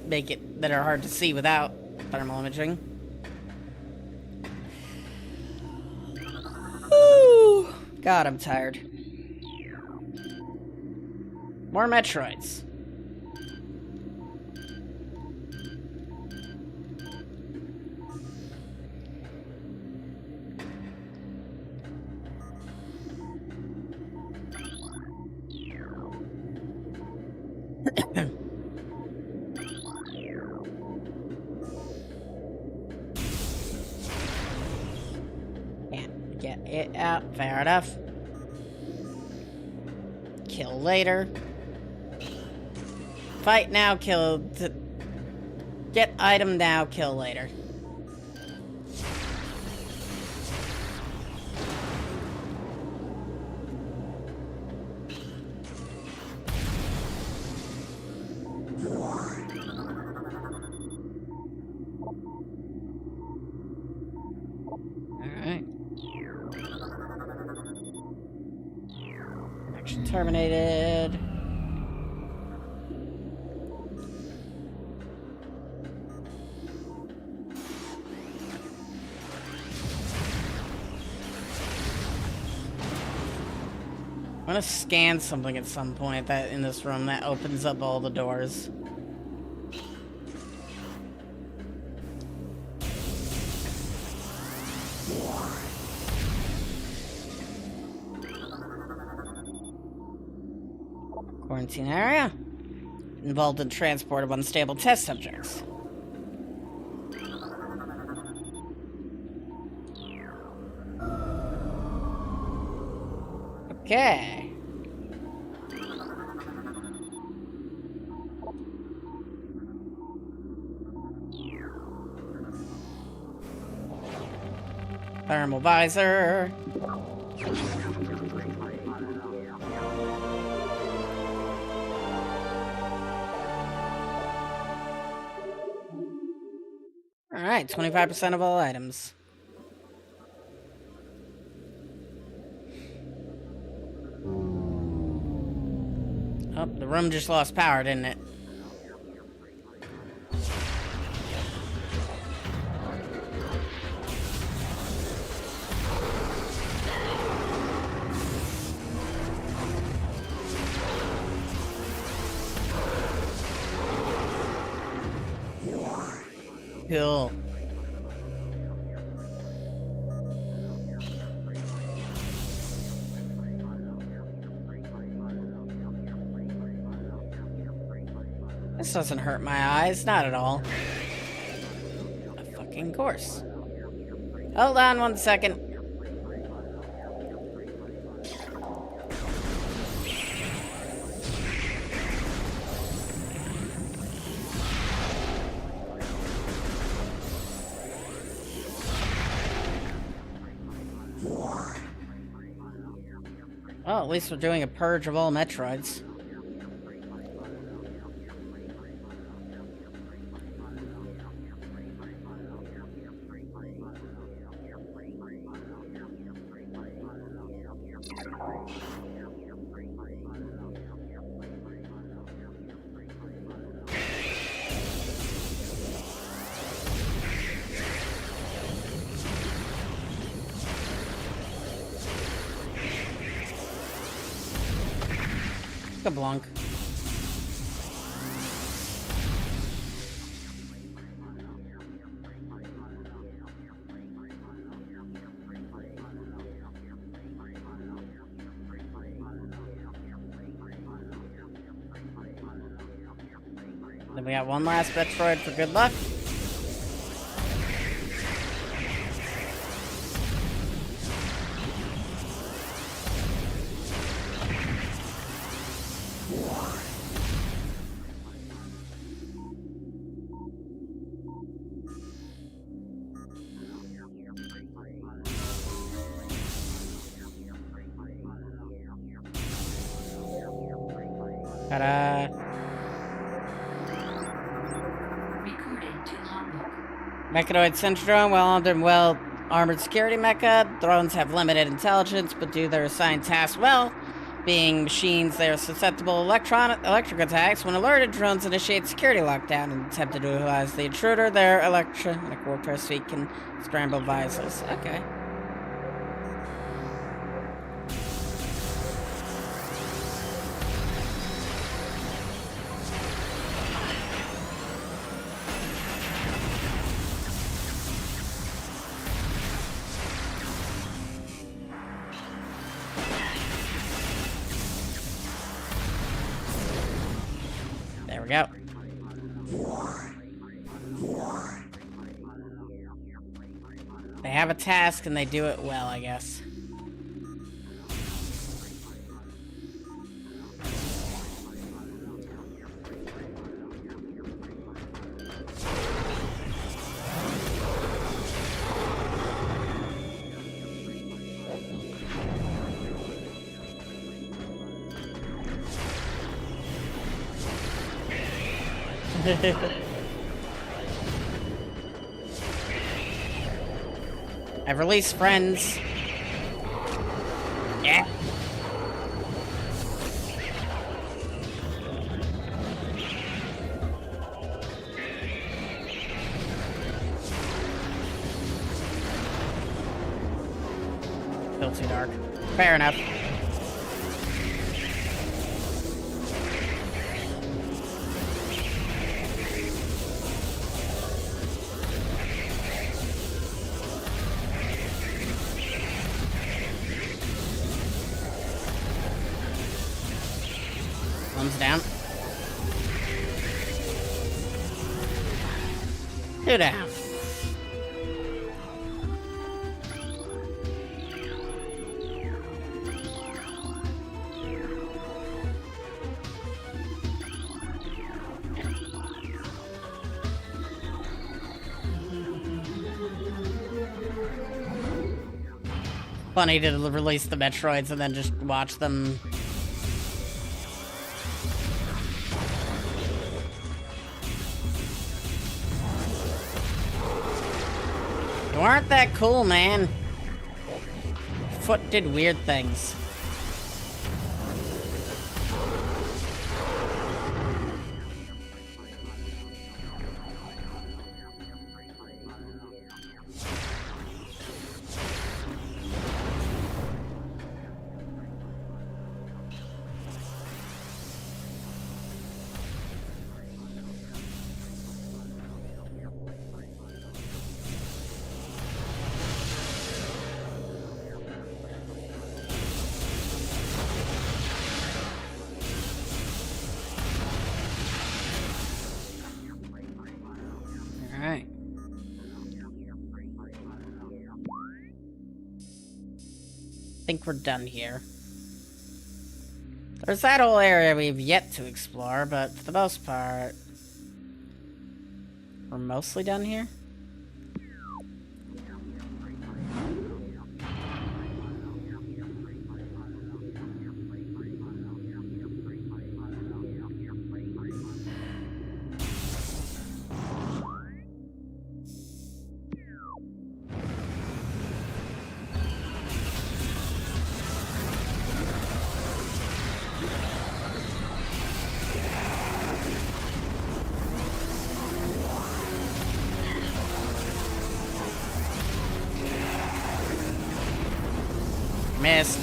that are hard to see without thermal imaging. Ooh, God, I'm tired. More Metroids. Can't get it out. Fair enough. Kill later. Fight now, kill... Get item now, kill later. Alright. Action terminated. I'm gonna scan something at some point that in this room that opens up all the doors. Quarantine area. Involved in transport of unstable test subjects. Okay. Thermal visor. Alright, 25% of all items. Oh, the room just lost power, didn't it? Cool. This doesn't hurt my eyes, not at all. Of fucking course. Hold on 1 second. Well, at least we're doing a purge of all Metroids. Blanc. Then we got one last Metroid for good luck. Ta-da! Recording to logbook. Mechanoid Syndrome, well-armed and well-armored security mecha. Drones have limited intelligence, but do their assigned tasks well. Being machines, they are susceptible to electric attacks. When alerted, drones initiate security lockdown and attempt to neutralize the intruder. Their electronic warfare suite can scramble visors. Okay. There we go. They have a task and they do it well, I guess. I've released friends. Yeah. Still too dark. Fair enough. Thumbs down. 2 down. Funny to release the Metroids and then just watch them. You aren't that cool, man. Foot did weird things. Alright. I think we're done here. There's that whole area we've yet to explore, but for the most part, we're mostly done here. pissed.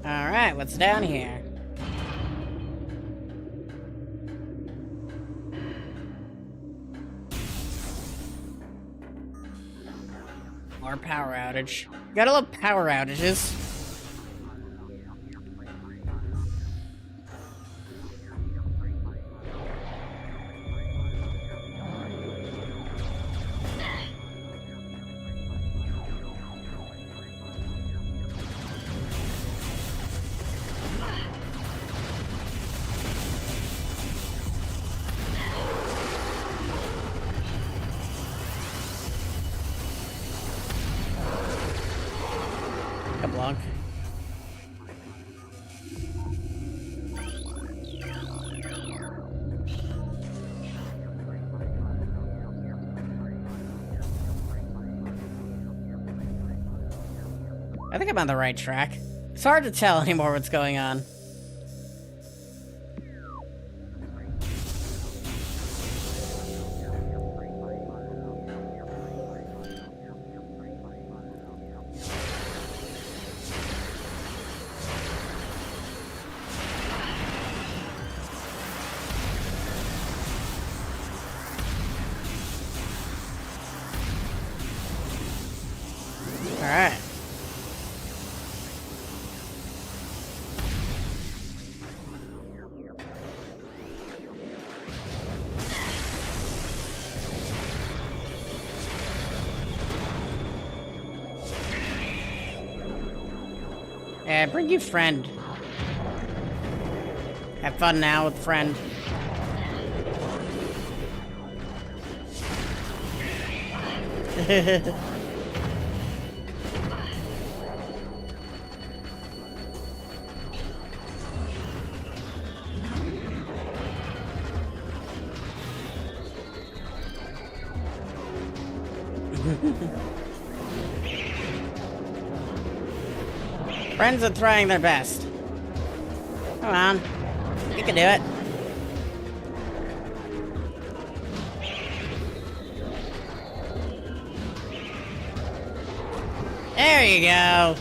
Alright, what's down here? More power outage. Gotta love power outages. Block. I think I'm on the right track. It's hard to tell anymore what's going on. Alright. Yeah, bring you friend. Have fun now with friend. Friends are trying their best. Come on. You can do it. There you go.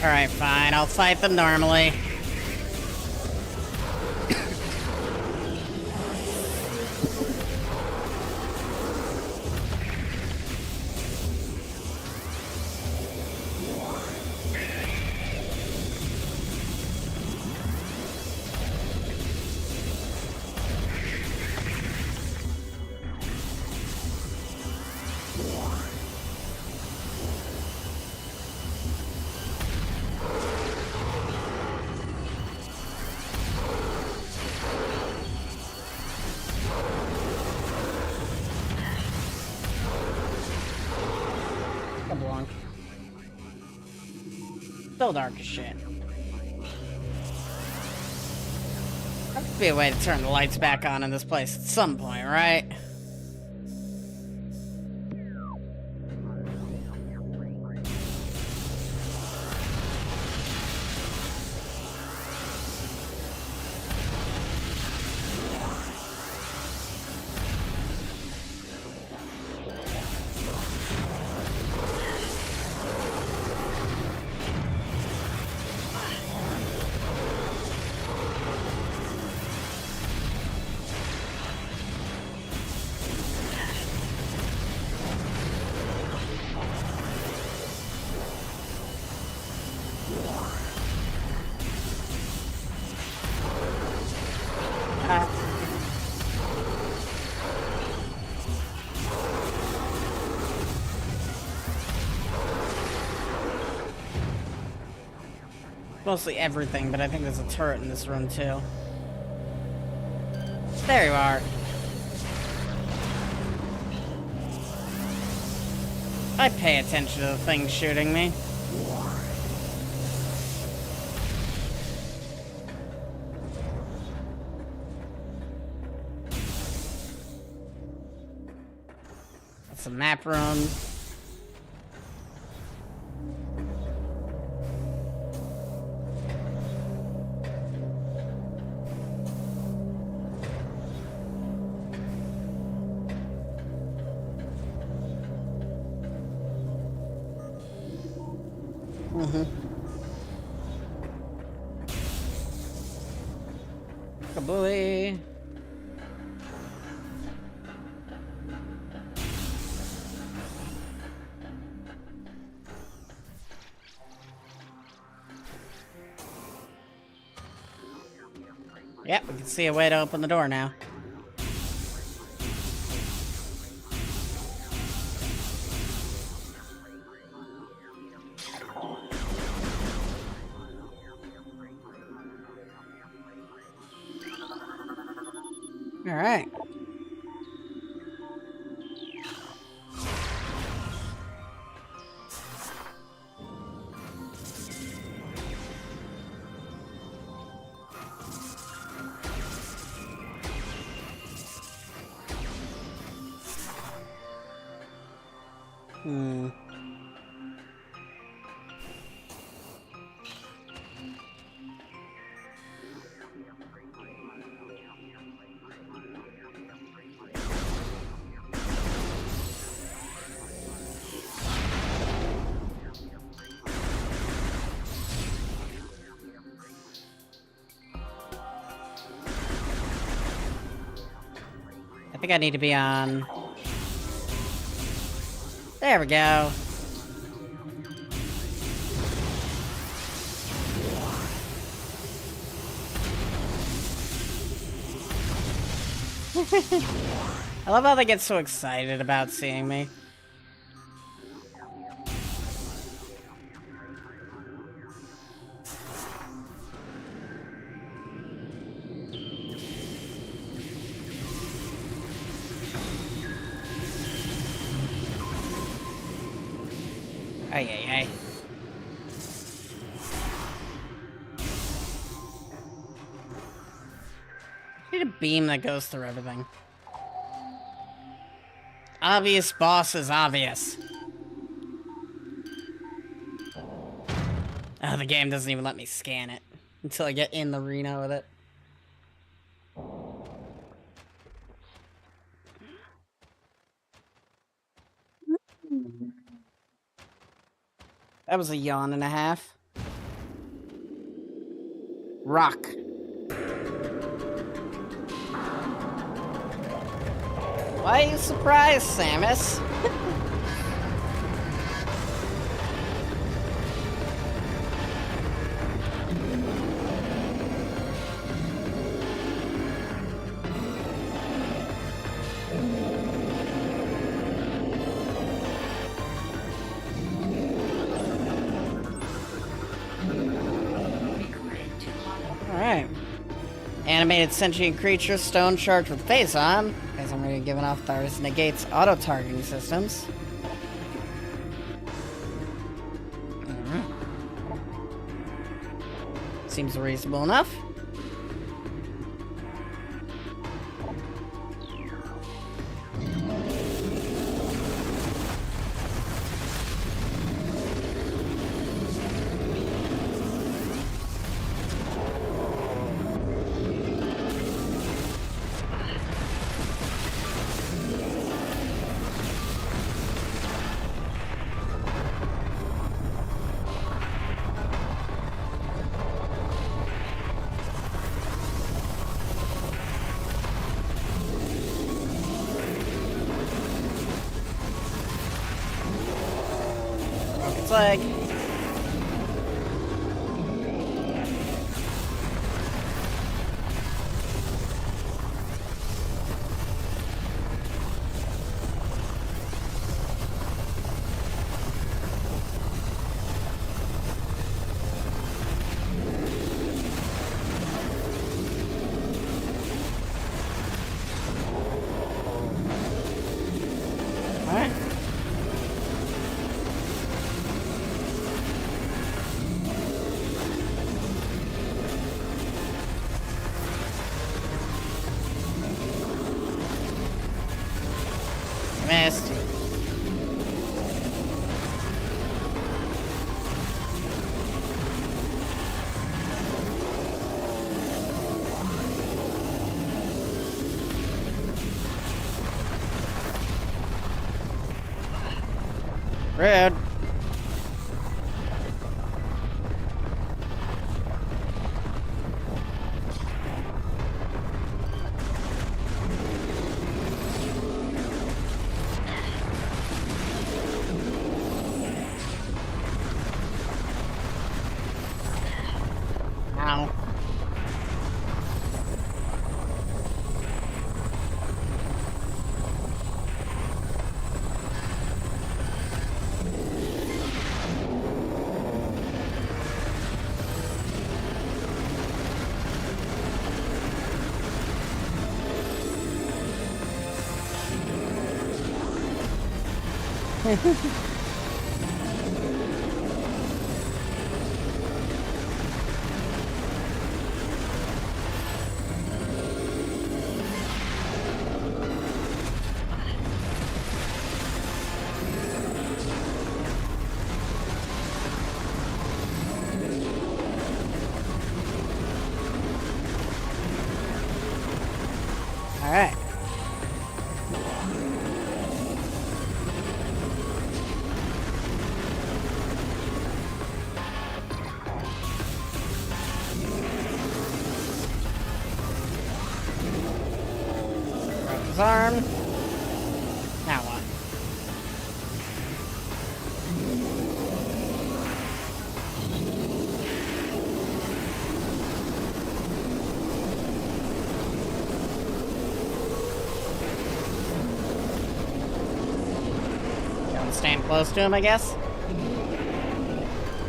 Alright, fine. I'll fight them normally. Still dark as shit. There must be a way to turn the lights back on in this place at some point, right? Mostly everything, but I think there's a turret in this room too. There you are. I pay attention to the thing shooting me. That's a map room. Kabooey. Yep, we can see a way to open the door now. All right. I think I need to be on... There we go. I love how they get so excited about seeing me. Ay, ay, ay. I need a beam that goes through everything. Obvious boss is obvious. Oh, the game doesn't even let me scan it until I get in the arena with it. That was a yawn and a half. Rock. Why are you surprised, Samus? Alright. Animated sentient creature, stone charged with face on. As I'm already giving off thirst, negates auto-targeting systems. Seems reasonable enough. It's like... Missed. Rude. Ow. All right. Grab his arm. Now what? Don't stand close to him, I guess.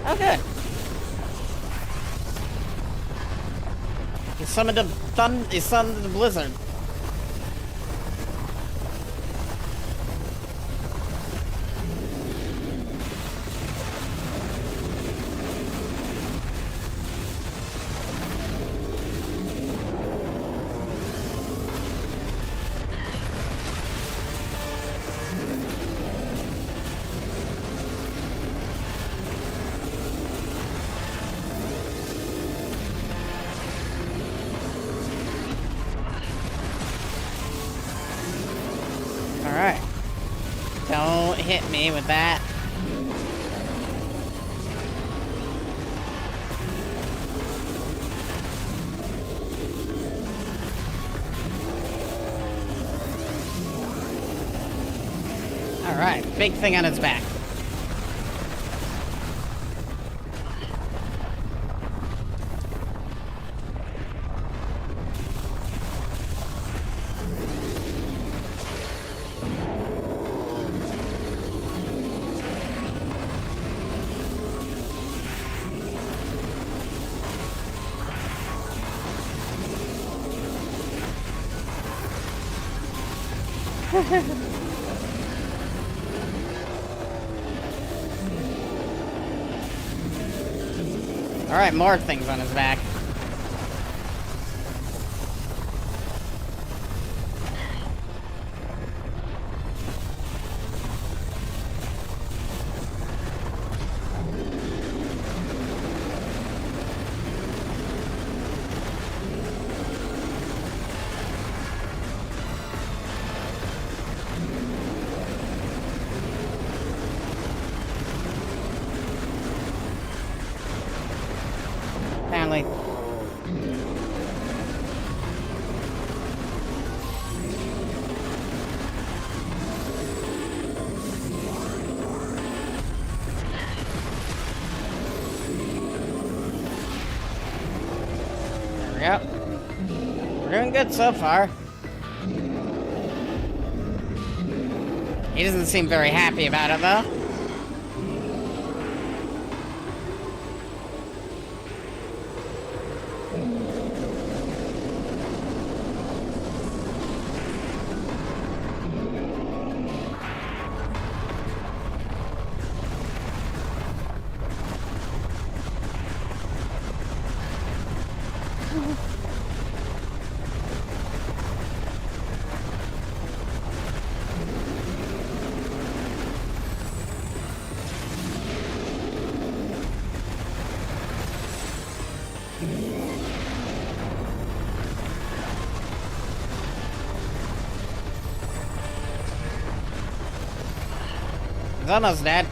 Oh, good. He summoned he summoned the blizzard. Alright. Don't hit me with that. Alright, big thing on its back. Alright, more things on his back. Apparently. There we go. We're doing good so far. He doesn't seem very happy about it, though. He's almost dead.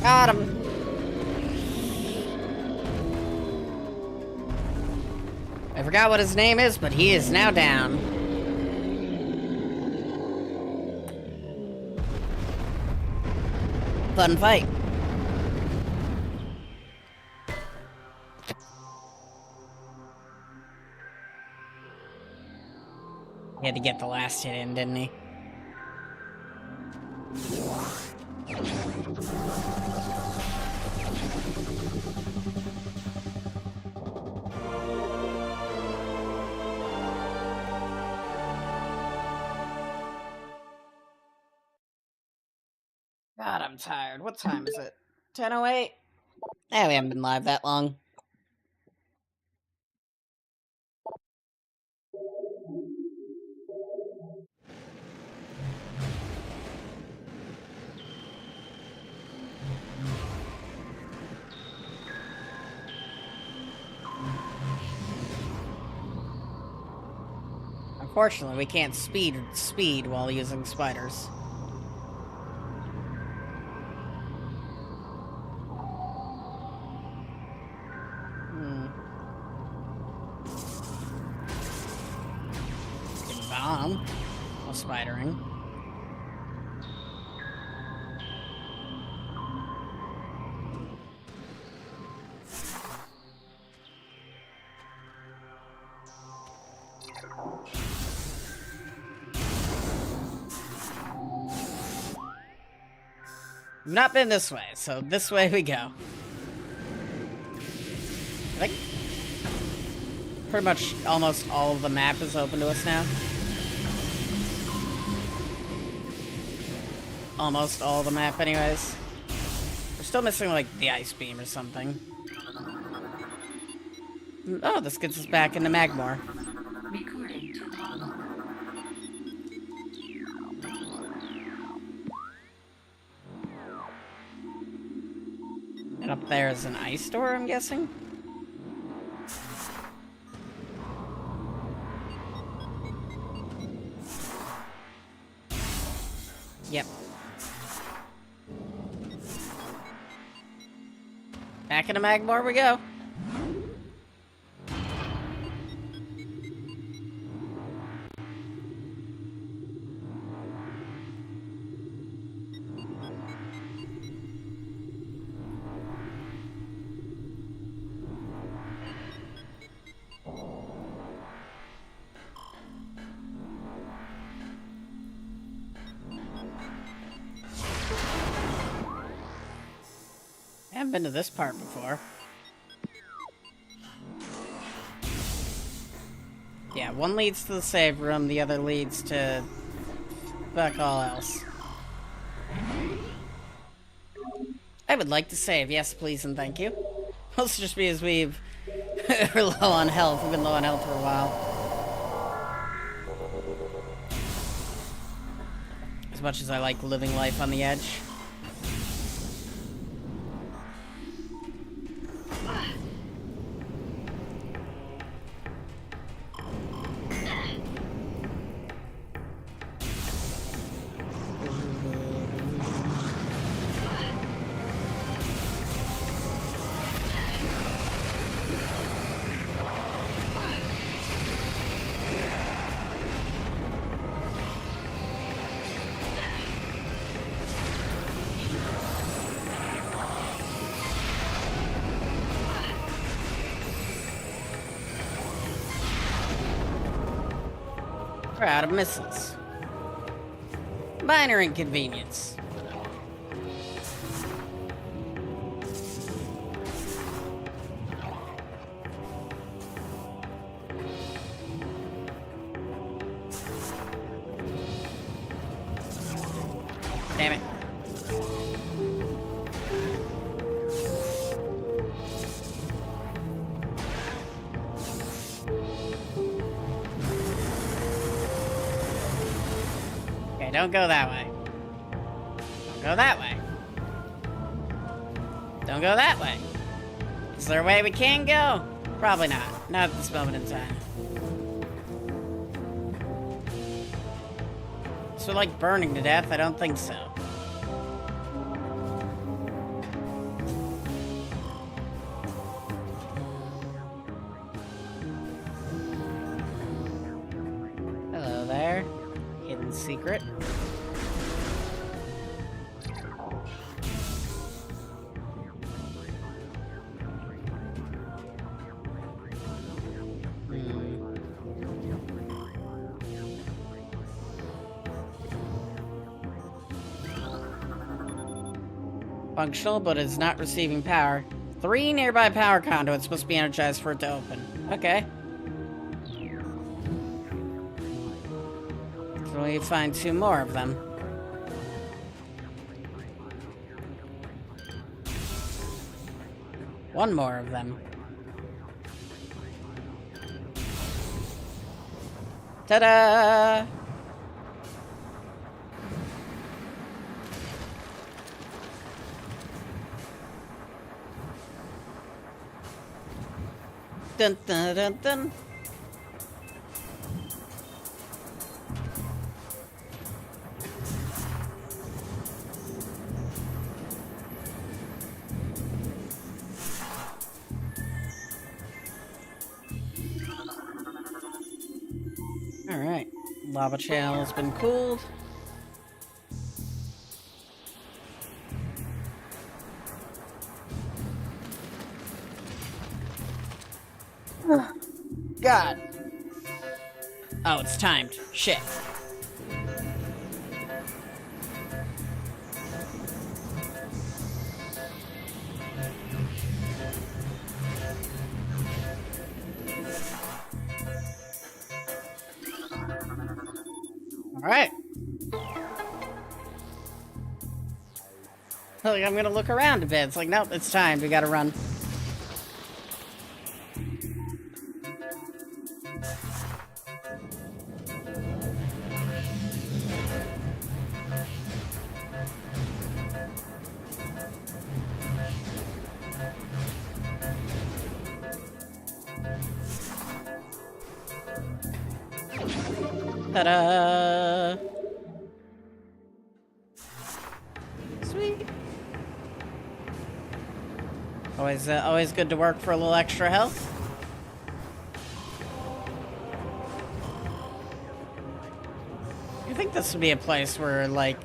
Got him. I forgot what his name is, but he is now down. Fun fight. He had to get the last hit in, didn't he? God, I'm tired. What time is it? 10:08? Eh, we haven't been live that long. Unfortunately, we can't speed while using spiders. Bomb while spidering. We've not been this way, so this way we go. I think pretty much almost all of the map is open to us now. Almost all of the map, anyways. We're still missing, like, the ice beam or something. Oh, this gets us back into Magmore. Recording to log. And up there is an ice door, I'm guessing? Yep. Back into Magmore we go. I haven't been to this part before. Yeah, one leads to the save room, the other leads to fuck all else. I would like to save, yes please and thank you. Mostly just because we're low on health. We've been low on health for a while. As much as I like living life on the edge. We're out of missiles. Minor inconvenience. Damn it. Okay, don't go that way. Don't go that way. Don't go that way. Is there a way we can go? Probably not. Not at this moment in time. So like burning to death? I don't think so. Hello there. Hidden secret. Functional, but it's not receiving power. 3 nearby power conduits must be energized for it to open. Okay. So we find 2 more of them. One more of them. Ta-da! Dun dun dun dun. All right, lava channel has been cooled. God. Oh, it's timed. Shit. Alright. Like, I'm gonna look around a bit. It's like, nope, it's time. We gotta run. Ta-da! Sweet. Always good to work for a little extra health. I think this would be a place where, like,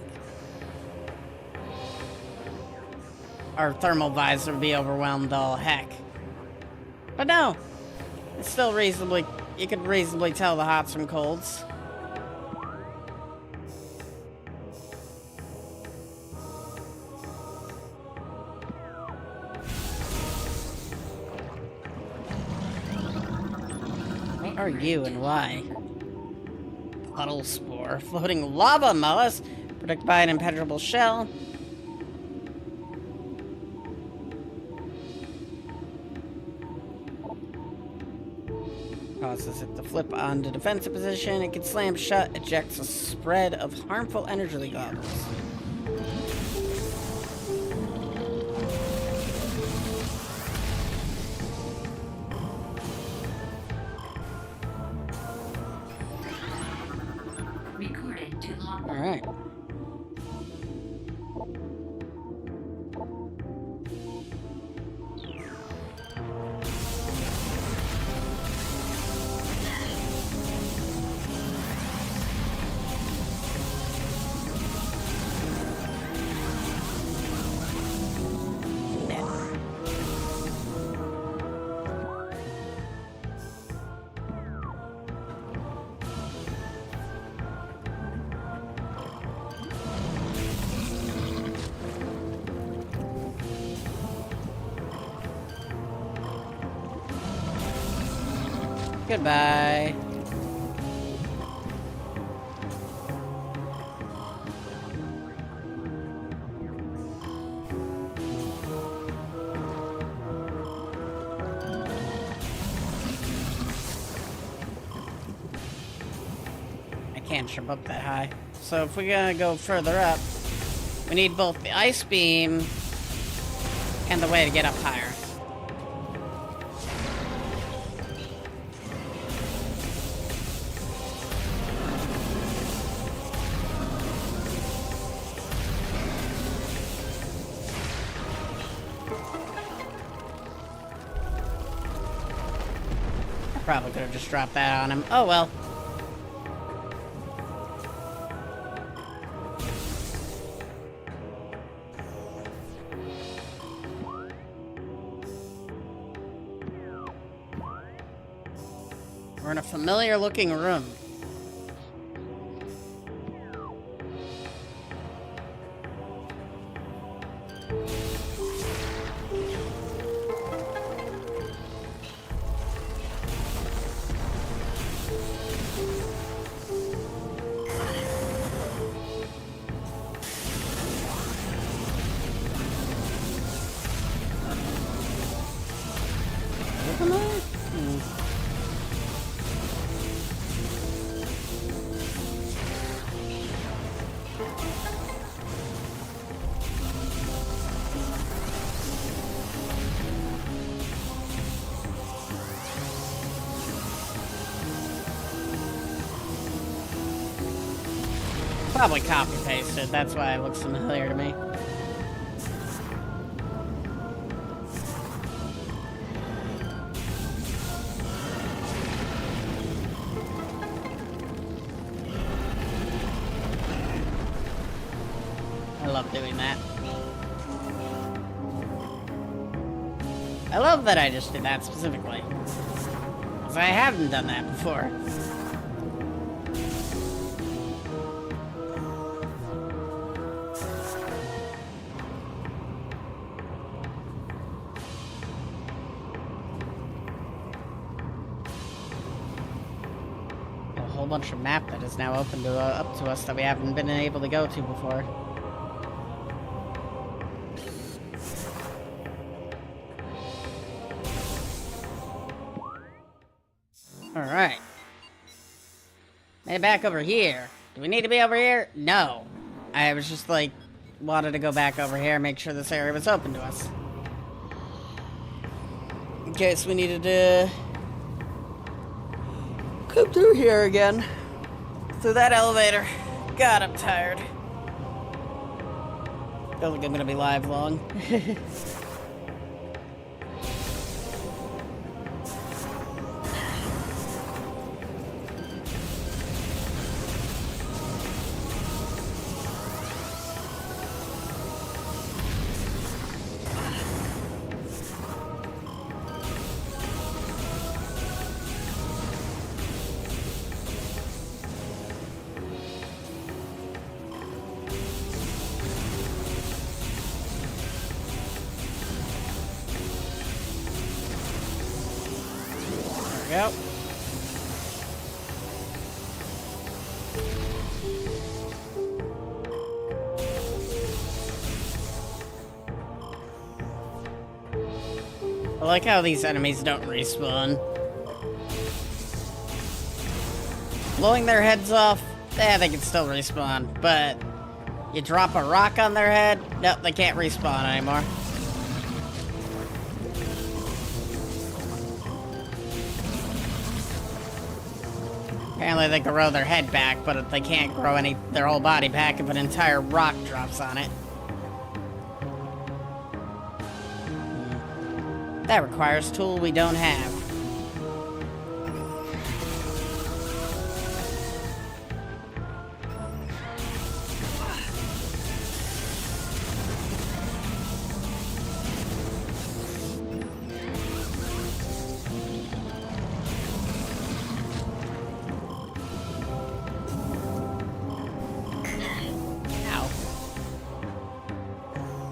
our thermal visor would be overwhelmed all heck. But no, it's still reasonably, you could reasonably tell the hots from colds. What are you and why? Puddle spore, floating lava mollusk, protected by an impenetrable shell. Causes it to flip onto defensive position. It can slam shut, ejects a spread of harmful energy goggles. Recording to log. All right. Goodbye. I can't jump up that high. So if we're gonna go further up, we need both the ice beam and the way to get up higher. Probably could have just dropped that on him. Oh well. We're in a familiar looking room. Probably copy-pasted, that's why it looks familiar to me. I love doing that. I love that I just did that specifically. Because I haven't done that before. Bunch of map that is now open to up to us that we haven't been able to go to before. Alright. Made it back over here. Do we need to be over here? No. I was just like, wanted to go back over here and make sure this area was open to us. In case we needed to come through here again. Through that elevator. God, I'm tired. Don't think I'm gonna be live long. Yep. I like how these enemies don't respawn. Blowing their heads off, they can still respawn, but you drop a rock on their head, nope, they can't respawn anymore. Apparently they can grow their head back, but they can't grow their whole body back if an entire rock drops on it. That requires a tool we don't have.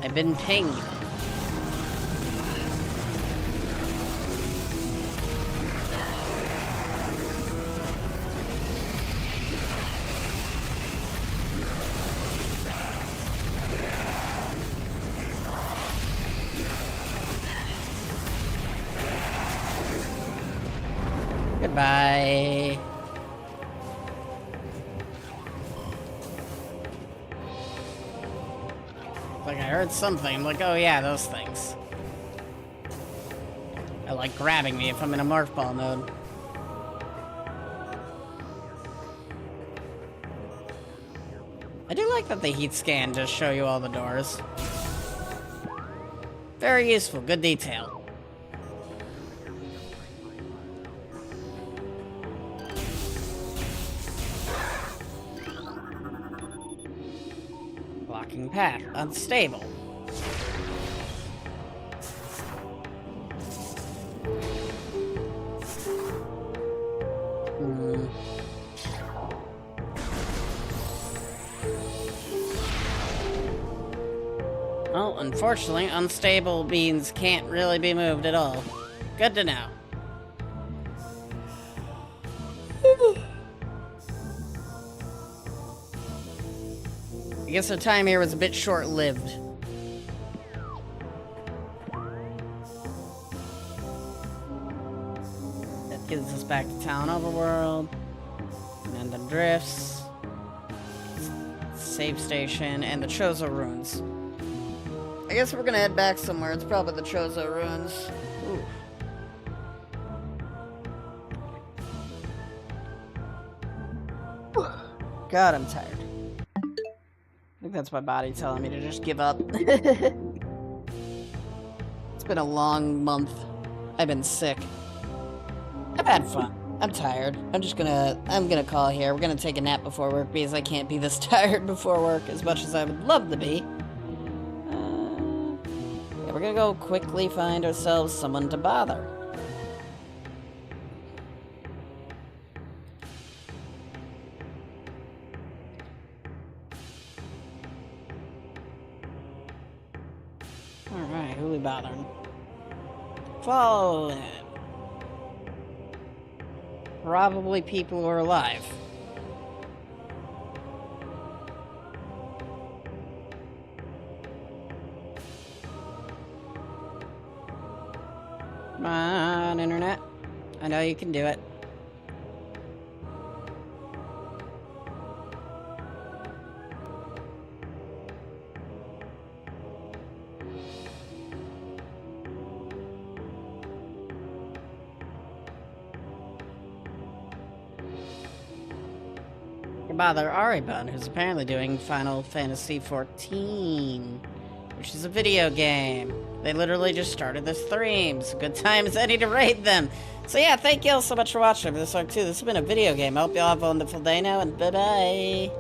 I've been pinged. Goodbye. Like I heard something, I'm like, oh yeah, those things. I like grabbing me if I'm in a morph ball mode. I do like that the heat scan does show you all the doors. Very useful, good detail. working path. Unstable. Well, unfortunately, unstable means can't really be moved at all. Good to know. I guess our time here was a bit short-lived. That gets us back to Town Overworld. And the Drifts. Save station, and the Chozo Ruins. I guess we're gonna head back somewhere. It's probably the Chozo Ruins. Ooh. God, I'm tired. I think that's my body telling me to just give up. It's been a long month. I've been sick. I've had fun. I'm tired. I'm gonna call here. We're gonna take a nap before work because I can't be this tired before work as much as I would love to be. Yeah, we're gonna go quickly find ourselves someone to bother. Alright, who we bothering? Follow him. Probably people who are alive. Come on, internet. I know you can do it. Bother Aribun, who's apparently doing Final Fantasy XIV, which is a video game. They literally just started this stream, so good time as any to raid them. So yeah, thank you all so much for watching Evis Art 2. This has been a video game. I hope you all have a wonderful day now, and bye-bye.